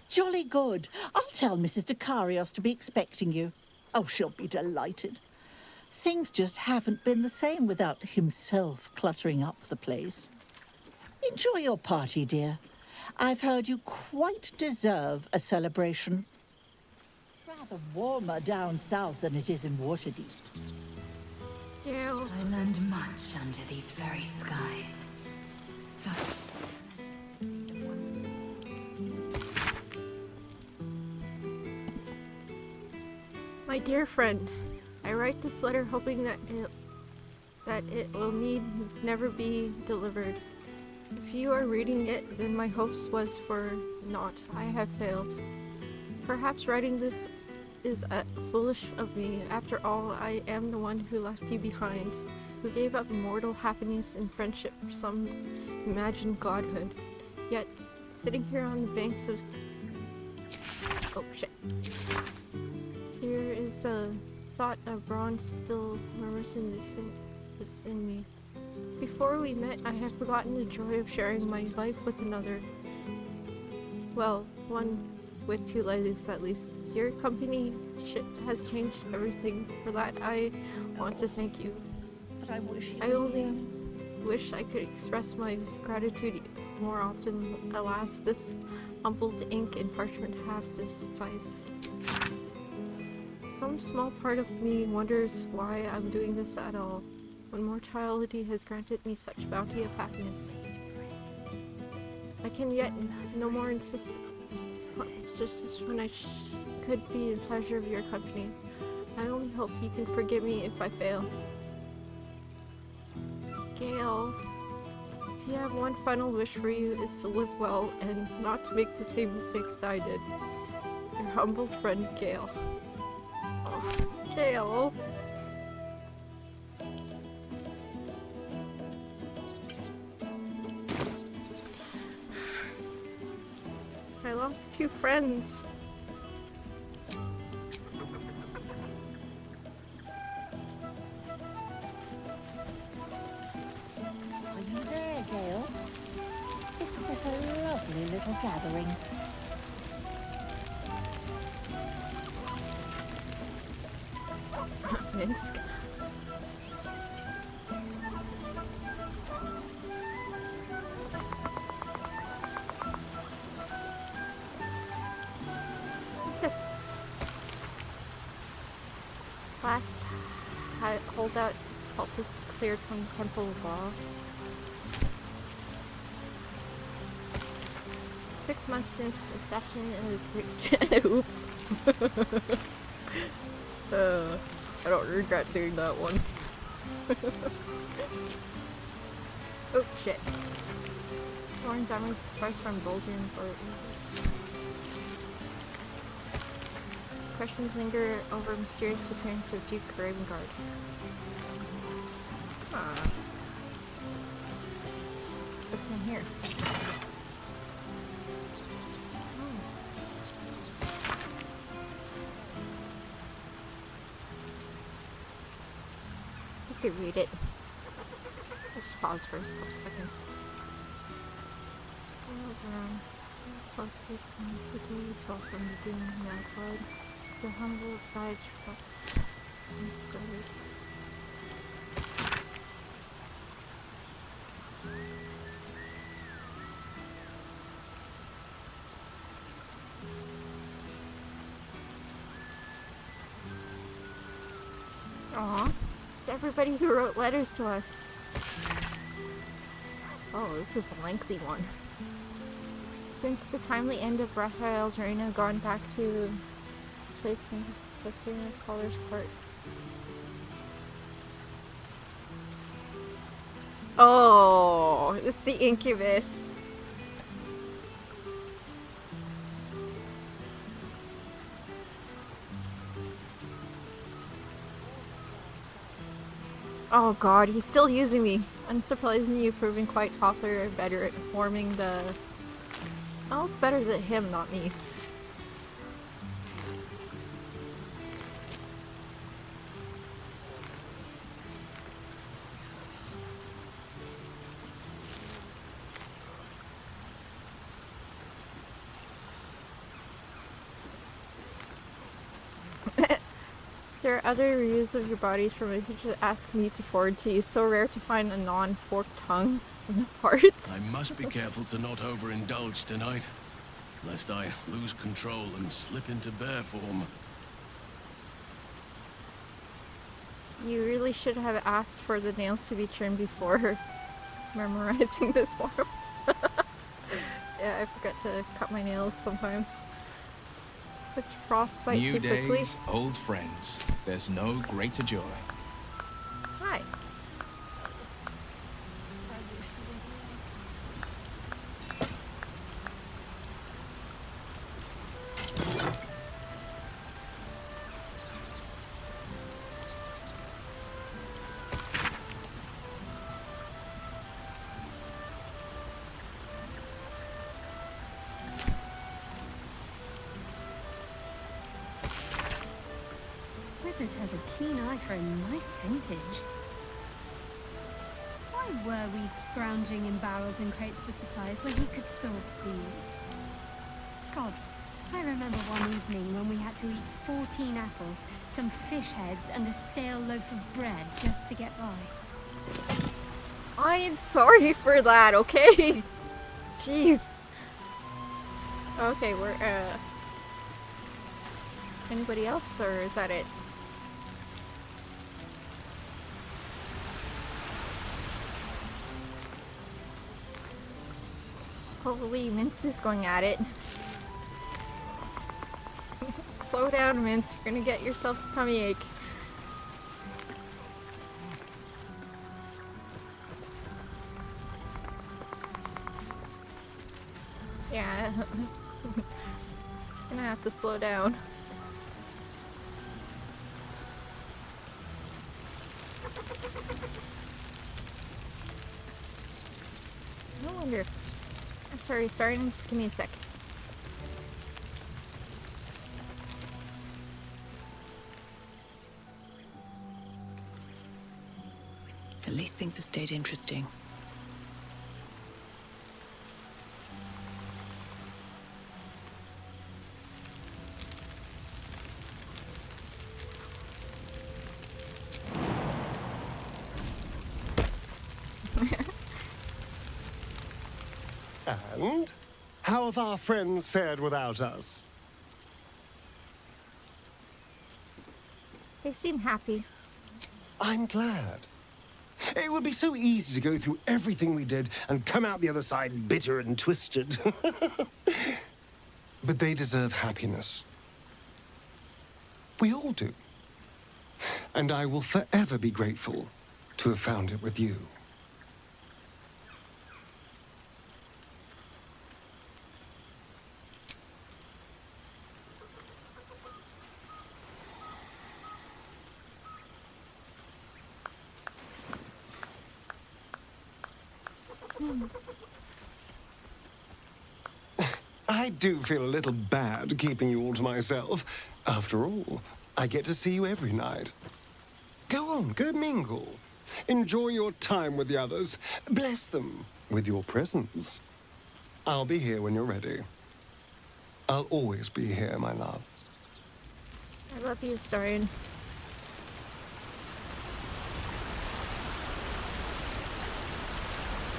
[SPEAKER 13] Jolly good. I'll tell Mrs. Dekarios to be expecting you. Oh, she'll be delighted. Things just haven't been the same without himself cluttering up the place. Enjoy your party, dear. I've heard you quite deserve a celebration. Rather warmer down south than it is in Waterdeep.
[SPEAKER 2] Gale.
[SPEAKER 9] I learned much under these very skies. So...
[SPEAKER 2] My dear friend, I write this letter hoping that it will never be delivered. If you are reading it, then my hopes was for naught. I have failed. Perhaps writing this is foolish of me. After all, I am the one who left you behind, who gave up mortal happiness and friendship for some imagined godhood. Yet, sitting here on the banks of... Oh, shit. Here is the thought of Braun still murmurs within me. Before we met, I had forgotten the joy of sharing my life with another. Well, one with two legs at least. Your companionship has changed everything. For that, I want to thank you.
[SPEAKER 13] But
[SPEAKER 2] I only wish I could express my gratitude more often. Alas, this Humbled ink and parchment halves to suffice. Some small part of me wonders why I'm doing this at all, when mortality has granted me such bounty of happiness. I can yet no more insist just when I could be in pleasure of your company. I only hope you can forgive me if I fail. Gale, if you have one final wish for you is to live well and not to make the same mistakes I did. Your humbled friend, Gale. Oh, Gale. I lost 2 friends.
[SPEAKER 13] Are you there, Gale? Isn't this a lovely little gathering?
[SPEAKER 2] Minsk. What's this? Last holdout cultists cleared from Temple of Law. 6 months since assassin oops. I don't regret doing that one. Oh shit. Thorn's armor sparks from Boulder and Burrows. Questions linger over mysterious appearance of Duke Ravengard. What's in here? You could read it. Let's just pause for a couple seconds. Closely communicated, fell from the doom now blood. The humble guide trust stories. Aw, it's everybody who wrote letters to us. Oh, this is a lengthy one. Since the timely end of Raphael's reign, I've gone back to this place in Western Caller's Court. Oh, it's the Incubus. Oh god, he's still using me. Unsurprisingly, you've proven quite popular and better at forming the... Oh, it's better than him, not me. There are other reviews of your bodies from which you ask me to forward to you. So rare to find a non-forked tongue in the parts.
[SPEAKER 11] I must be careful to not overindulge tonight, lest I lose control and slip into bear form.
[SPEAKER 2] You really should have asked for the nails to be trimmed before memorizing this form. Yeah, I forget to cut my nails sometimes. It's frostbite
[SPEAKER 7] New
[SPEAKER 2] too quickly.
[SPEAKER 7] days, old friends. There's no greater joy.
[SPEAKER 2] Hi.
[SPEAKER 6] Withers has a keen eye for a nice vintage. Why were we scrounging in barrels and crates for supplies when he could source these? God, I remember one evening when we had to eat 14 apples, some fish heads, and a stale loaf of bread just to get by.
[SPEAKER 2] I am sorry for that, okay? Jeez. Okay, we're, anybody else, or is that it? Holy, Mince is going at it. Slow down, Mince. You're gonna get yourself a tummy ache. Yeah. It's gonna have to slow down. No wonder. I'm sorry, starting. Just give me a sec.
[SPEAKER 14] At least things have stayed interesting.
[SPEAKER 15] And how have our friends fared without us?
[SPEAKER 2] They seem happy.
[SPEAKER 15] I'm glad. It would be so easy to go through everything we did and come out the other side bitter and twisted. But they deserve happiness. We all do. And I will forever be grateful to have found it with you. I do feel a little bad keeping you all to myself. After all, I get to see you every night. Go on, go mingle. Enjoy your time with the others. Bless them with your presence. I'll be here when you're ready. I'll always be here, my love.
[SPEAKER 2] I love you, Astarion.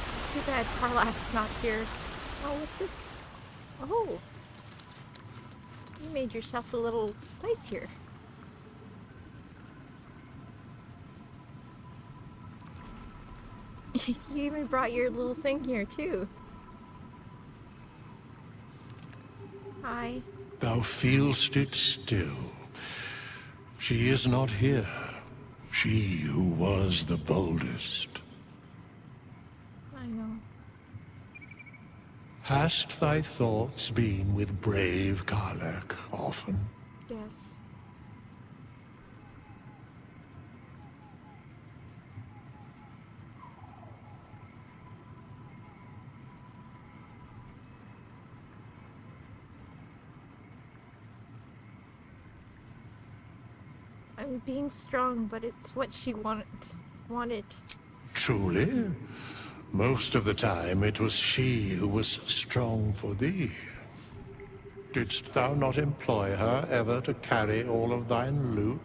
[SPEAKER 2] It's too bad Karlach's not here. Oh, what's this? Oh! You made yourself a little place here. You even brought your little thing here, too. Hi.
[SPEAKER 3] Thou feelst it still. She is not here. She who was the boldest.
[SPEAKER 2] I know.
[SPEAKER 3] Hast thy thoughts been with brave Karlach often?
[SPEAKER 2] Yes. I'm being strong, but it's what she wanted.
[SPEAKER 3] Truly? Most of the time it was she who was strong for thee. Didst thou not employ her ever to carry all of thine loot?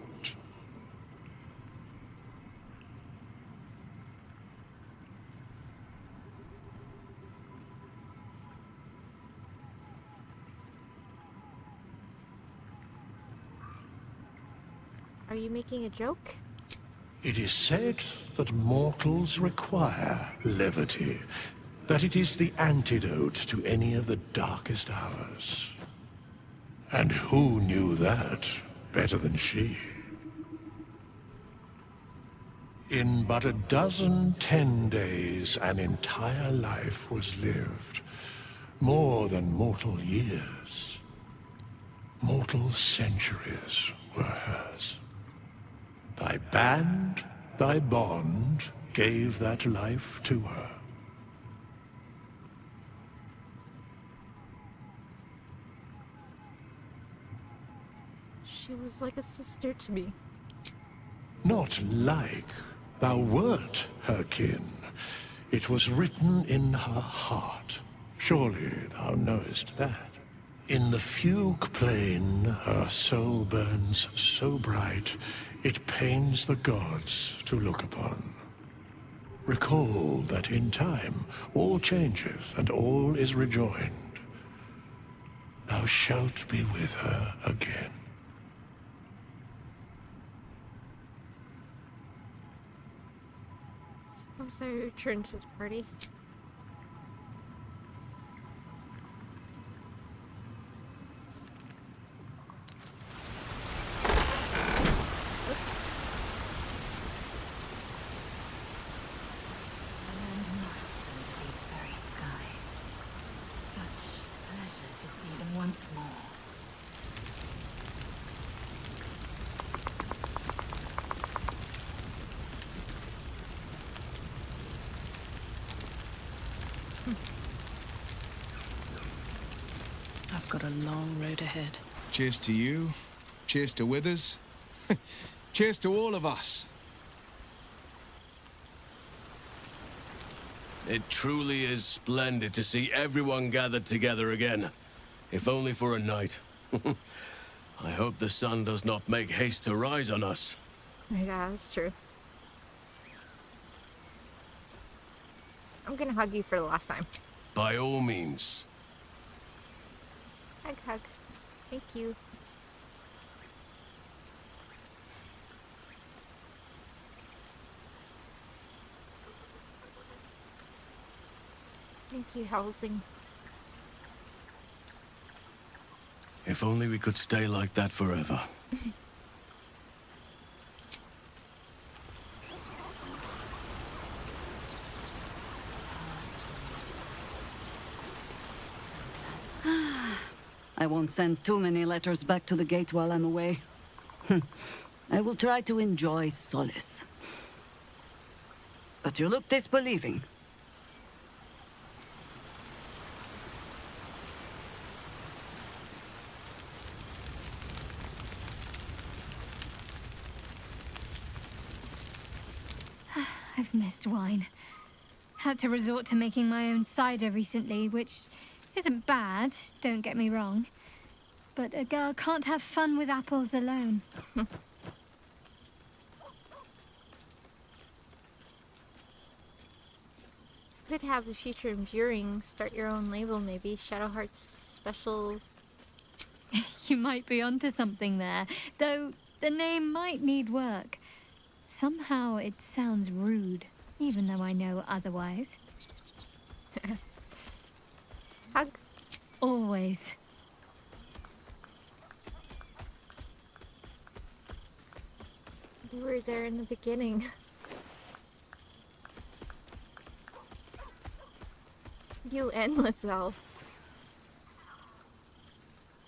[SPEAKER 2] Are you making a joke?
[SPEAKER 3] It is said that mortals require levity, that it is the antidote to any of the darkest hours. And who knew that better than she? In but a dozen 10 days, an entire life was lived. More than mortal years. Mortal centuries were hers. Thy band, thy bond, gave that life to her.
[SPEAKER 2] She was like a sister to me.
[SPEAKER 3] Not like. Thou wert her kin. It was written in her heart. Surely thou knowest that. In the Fugue Plain, her soul burns so bright, it pains the gods to look upon. Recall that in time, all changeth and all is rejoined. thou shalt be with her again.
[SPEAKER 2] Suppose I return to the party. Oops.
[SPEAKER 9] And much under these very skies. Such pleasure to see them once more.
[SPEAKER 14] I've got a long road ahead.
[SPEAKER 7] Cheers to you. Cheers to Withers. Cheers to all of us.
[SPEAKER 11] It truly is splendid to see everyone gathered together again, if only for a night. I hope the sun does not make haste to rise on us.
[SPEAKER 2] Yeah, that's true. I'm gonna hug you for the last time.
[SPEAKER 11] By all means.
[SPEAKER 2] Hug, hug. Thank you. Thank you, Helsing.
[SPEAKER 11] If only we could stay like that forever.
[SPEAKER 8] I won't send too many letters back to the gate while I'm away. I will try to enjoy solace. But you look disbelieving.
[SPEAKER 6] I've missed wine. Had to resort to making my own cider recently, which isn't bad, don't get me wrong. But a girl can't have fun with apples alone.
[SPEAKER 2] Could have a future imbuing, start your own label maybe, Shadowheart's special...
[SPEAKER 6] You might be onto something there, though the name might need work. Somehow it sounds rude, even though I know otherwise.
[SPEAKER 2] Hug.
[SPEAKER 6] Always.
[SPEAKER 2] You were there in the beginning. You and Lizelle.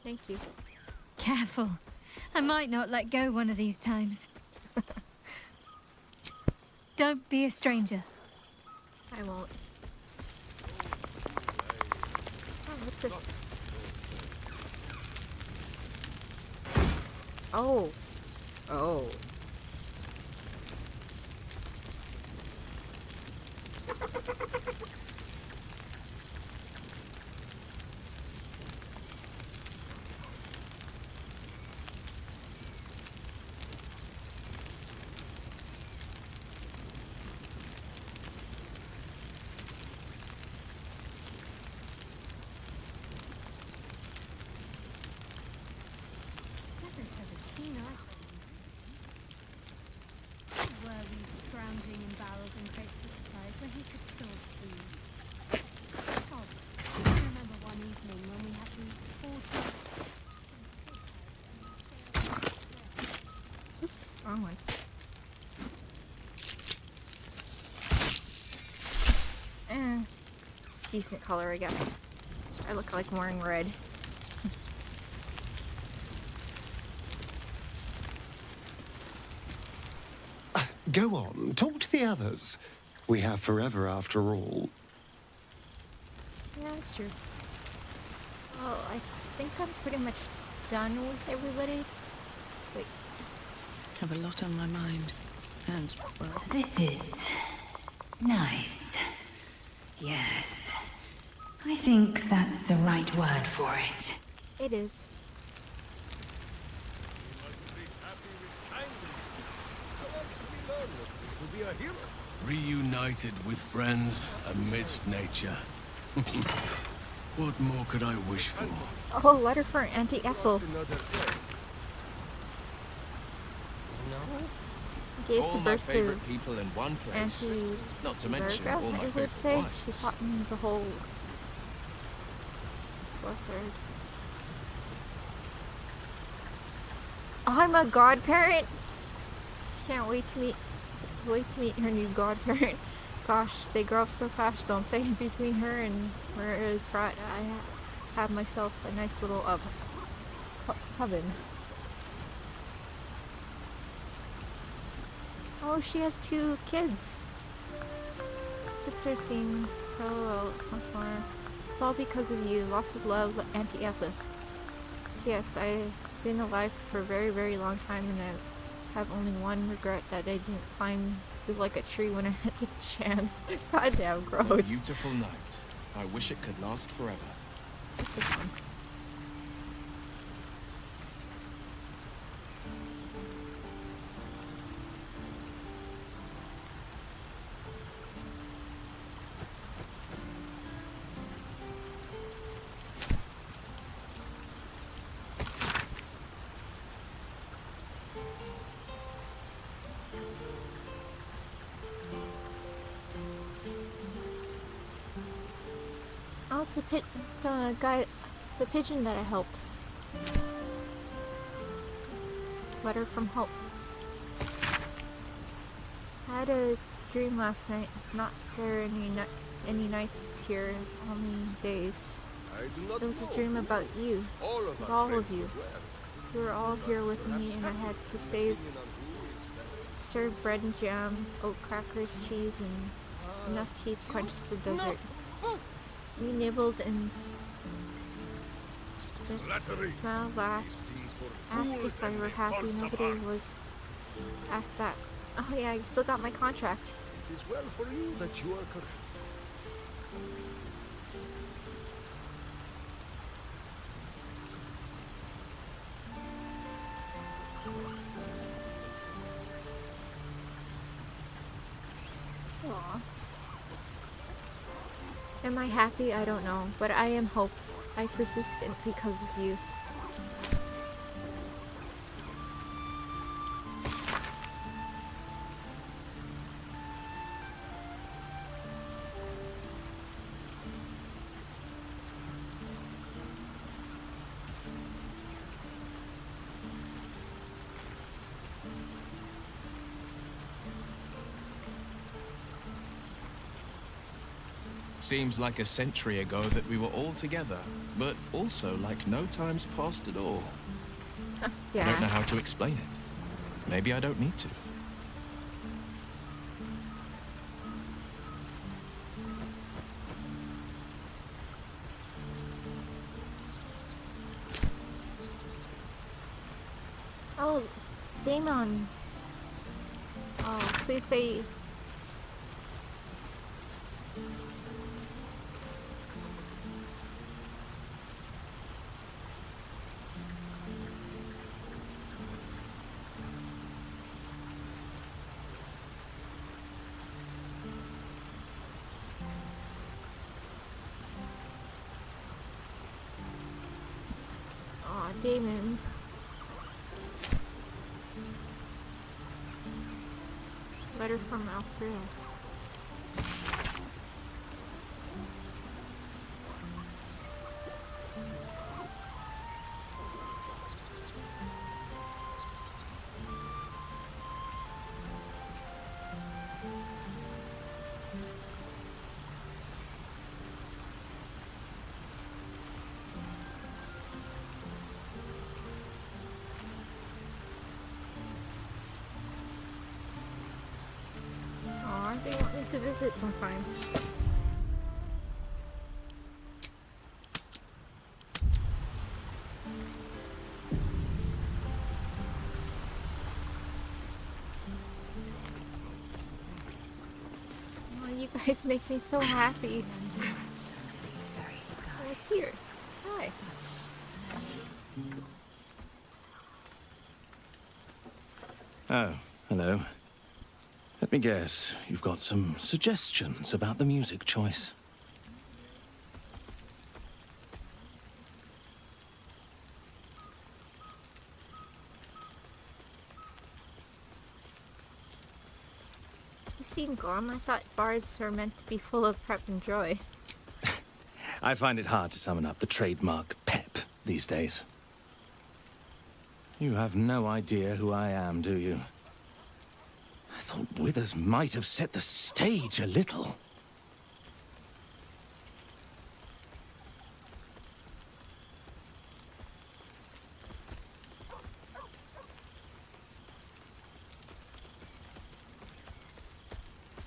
[SPEAKER 2] Thank you.
[SPEAKER 6] Careful. I might not let go one of these times. Don't be a stranger.
[SPEAKER 2] I won't. Oh, what's this? Oh. Oh.
[SPEAKER 6] Scrounging in barrels and crates for supplies when he could source food. Oh, I remember one evening when we had to 40...
[SPEAKER 2] Oops, wrong one. It's decent color, I guess. I look like I'm wearing red.
[SPEAKER 15] Go on, talk to the others. We have forever after all.
[SPEAKER 2] Yeah, that's true. Well, I think I'm pretty much done with everybody. Wait.
[SPEAKER 14] Have a lot on my mind. And, well...
[SPEAKER 9] This is... nice. Yes. I think that's the right word for it.
[SPEAKER 2] It is.
[SPEAKER 11] Reunited with friends amidst nature. What more could I wish for?
[SPEAKER 2] Oh, letter for Auntie Ethel. Gave
[SPEAKER 7] All
[SPEAKER 2] to
[SPEAKER 7] my
[SPEAKER 2] birth to
[SPEAKER 7] favorite people in one place.
[SPEAKER 2] Auntie
[SPEAKER 7] Not to mention
[SPEAKER 2] Zerga,
[SPEAKER 7] all my
[SPEAKER 2] I would
[SPEAKER 7] favorite
[SPEAKER 2] say.
[SPEAKER 7] wives.
[SPEAKER 2] She taught me the whole... Bless her. I'm a godparent! Can't wait to meet her new godparent. Gosh, they grow up so fast, don't they? Between her and where it is right, I have myself a nice little oven. Oh, she has 2 kids. Sister seen well, much more. It's all because of you. Lots of love, Auntie Ethel. Yes, I've been alive for a very, very long time, and I have only one regret, that I didn't climb through like a tree when I had the chance. Goddamn gross.
[SPEAKER 7] A beautiful night. I wish it could last forever.
[SPEAKER 2] What's this one? Oh, it's the pigeon that I helped. Letter from Hope. I had a dream last night. Not there any nights here, only days. It was a dream about you, with all of you. You were all here with me, and I had to serve bread and jam, oat crackers, cheese, and enough tea to quench the desert. We nibbled and smiled, laughed, asked if I were happy. Nobody was asked that. Oh yeah, I still got my contract.
[SPEAKER 5] It is well for you that you are correct.
[SPEAKER 2] Aww. Am I happy? I don't know, but I am hope. I persistent because of you.
[SPEAKER 7] Seems like a century ago that we were all together, but also like no time's passed at all.
[SPEAKER 2] Yeah.
[SPEAKER 7] I don't know how to explain it. Maybe I don't need to.
[SPEAKER 2] Oh, Daemon. Oh, please say... Aw, Daemon. Letter from Alfredo. Aw, they want me to visit sometime. Oh, you guys make me so happy. What's here? Hi.
[SPEAKER 11] Oh, hello. Let me guess, you've got some suggestions about the music choice.
[SPEAKER 2] You seen Gorm? I thought bards are meant to be full of prep and joy.
[SPEAKER 16] I find it hard to summon up the trademark pep these days. You have no idea who I am, do you? I thought Withers might have set the stage a little.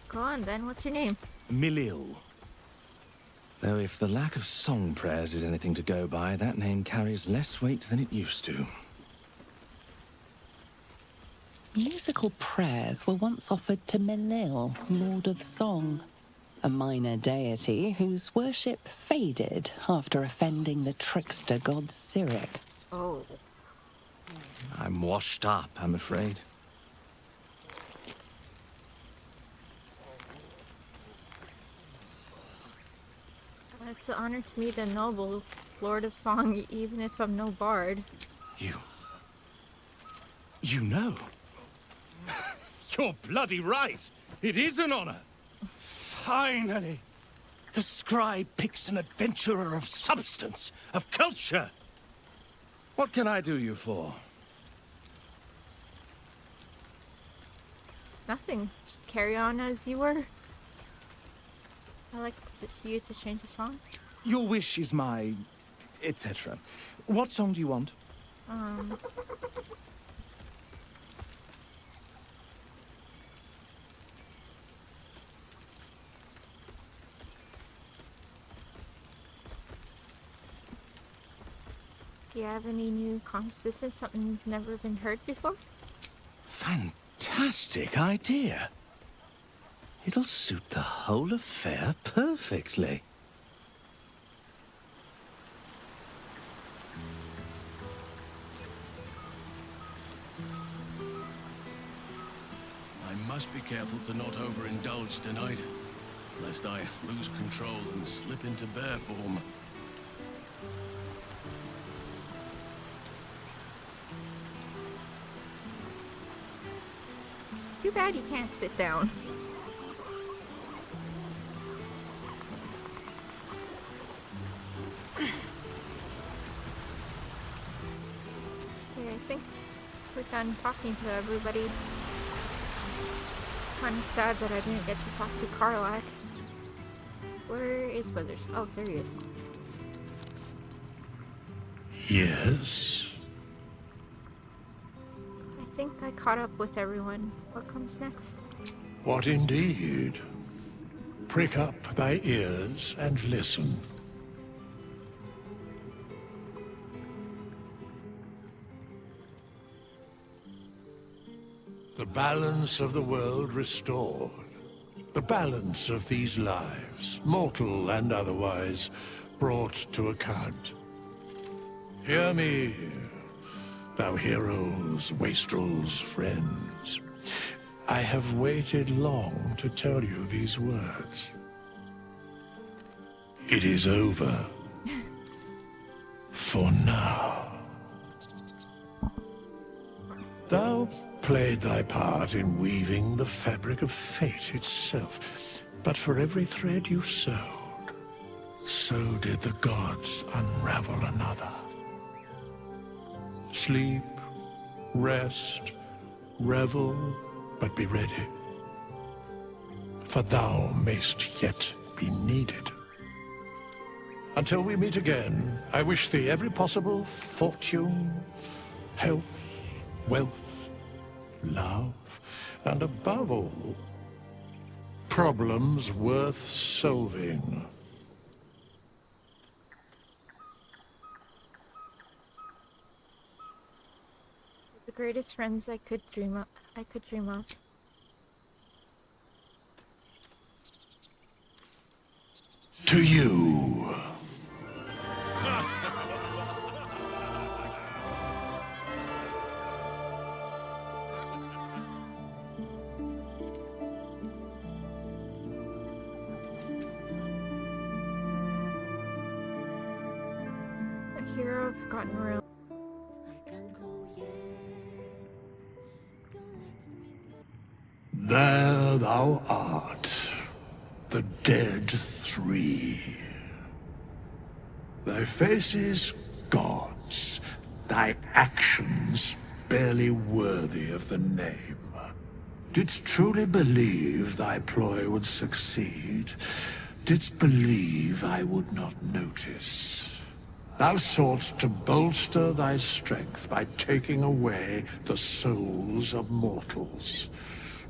[SPEAKER 2] Go on then, what's your name?
[SPEAKER 16] Milil. Though if the lack of song prayers is anything to go by, that name carries less weight than it used to.
[SPEAKER 1] Musical prayers were once offered to Milil, Lord of Song, a minor deity whose worship faded after offending the trickster god Cyric.
[SPEAKER 2] Oh.
[SPEAKER 16] I'm washed up, I'm afraid.
[SPEAKER 2] It's an honor to meet a noble Lord of Song, even if I'm no bard.
[SPEAKER 16] You know?
[SPEAKER 4] You're bloody right. It is an honor.
[SPEAKER 16] Finally! The scribe picks an adventurer of substance, of culture. What can I do you for?
[SPEAKER 2] Nothing. Just carry on as you were. I like you to change the song.
[SPEAKER 16] Your wish is my... etc. What song do you want?
[SPEAKER 2] Do you have any new compositions, something that's never been heard before?
[SPEAKER 16] Fantastic idea. It'll suit the whole affair perfectly.
[SPEAKER 11] I must be careful to not overindulge tonight, lest I lose control and slip into bear form.
[SPEAKER 2] It's too bad you can't sit down. Okay, I think we're done talking to everybody. It's kind of sad that I didn't get to talk to Karlach. Where is Withers? Oh, there he is.
[SPEAKER 3] Yes?
[SPEAKER 2] I think I caught up with everyone. What comes next?
[SPEAKER 3] What indeed? Prick up thy ears and listen. The balance of the world restored. The balance of these lives, mortal and otherwise, brought to account. Hear me, thou heroes, wastrels, friends. I have waited long to tell you these words. It is over. For now. Thou played thy part in weaving the fabric of fate itself, but for every thread you sewed, so did the gods unravel another. Sleep, rest, revel, but be ready, for thou mayst yet be needed. Until we meet again, I wish thee every possible fortune, health, wealth, love, and above all, problems worth solving.
[SPEAKER 2] The greatest friends I could dream of.
[SPEAKER 3] To you.
[SPEAKER 2] A hero of Forgotten Realms.
[SPEAKER 3] There thou art, the dead three. Thy faces gods, thy actions barely worthy of the name. Didst truly believe thy ploy would succeed? Didst believe I would not notice? Thou soughtst to bolster thy strength by taking away the souls of mortals.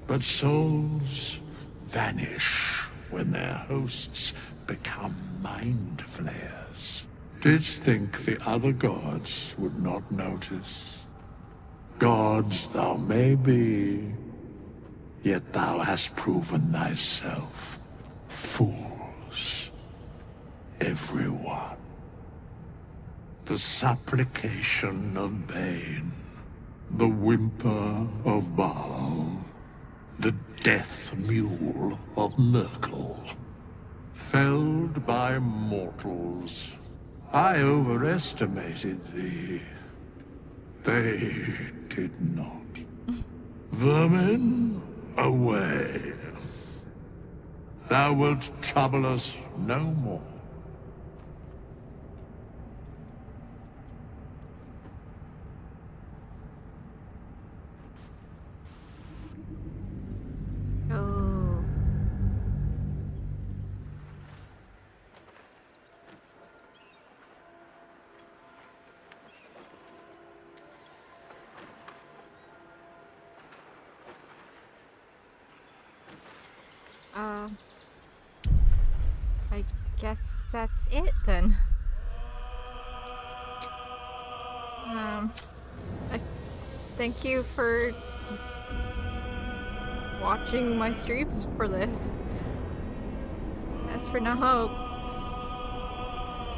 [SPEAKER 3] But souls vanish when their hosts become mind flayers. Didst think the other gods would not notice? Gods thou may be, yet thou hast proven thyself fools, everyone. The supplication of Bane, the whimper of Baal, the death mule of Merkel, felled by mortals. I overestimated thee. They did not. Vermin, away. Thou wilt trouble us no more.
[SPEAKER 2] Oh. I guess that's it then. I thank you for watching my streams for this. As for now, I'll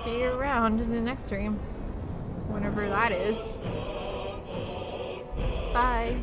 [SPEAKER 2] see you around in the next stream. Whenever that is. Bye.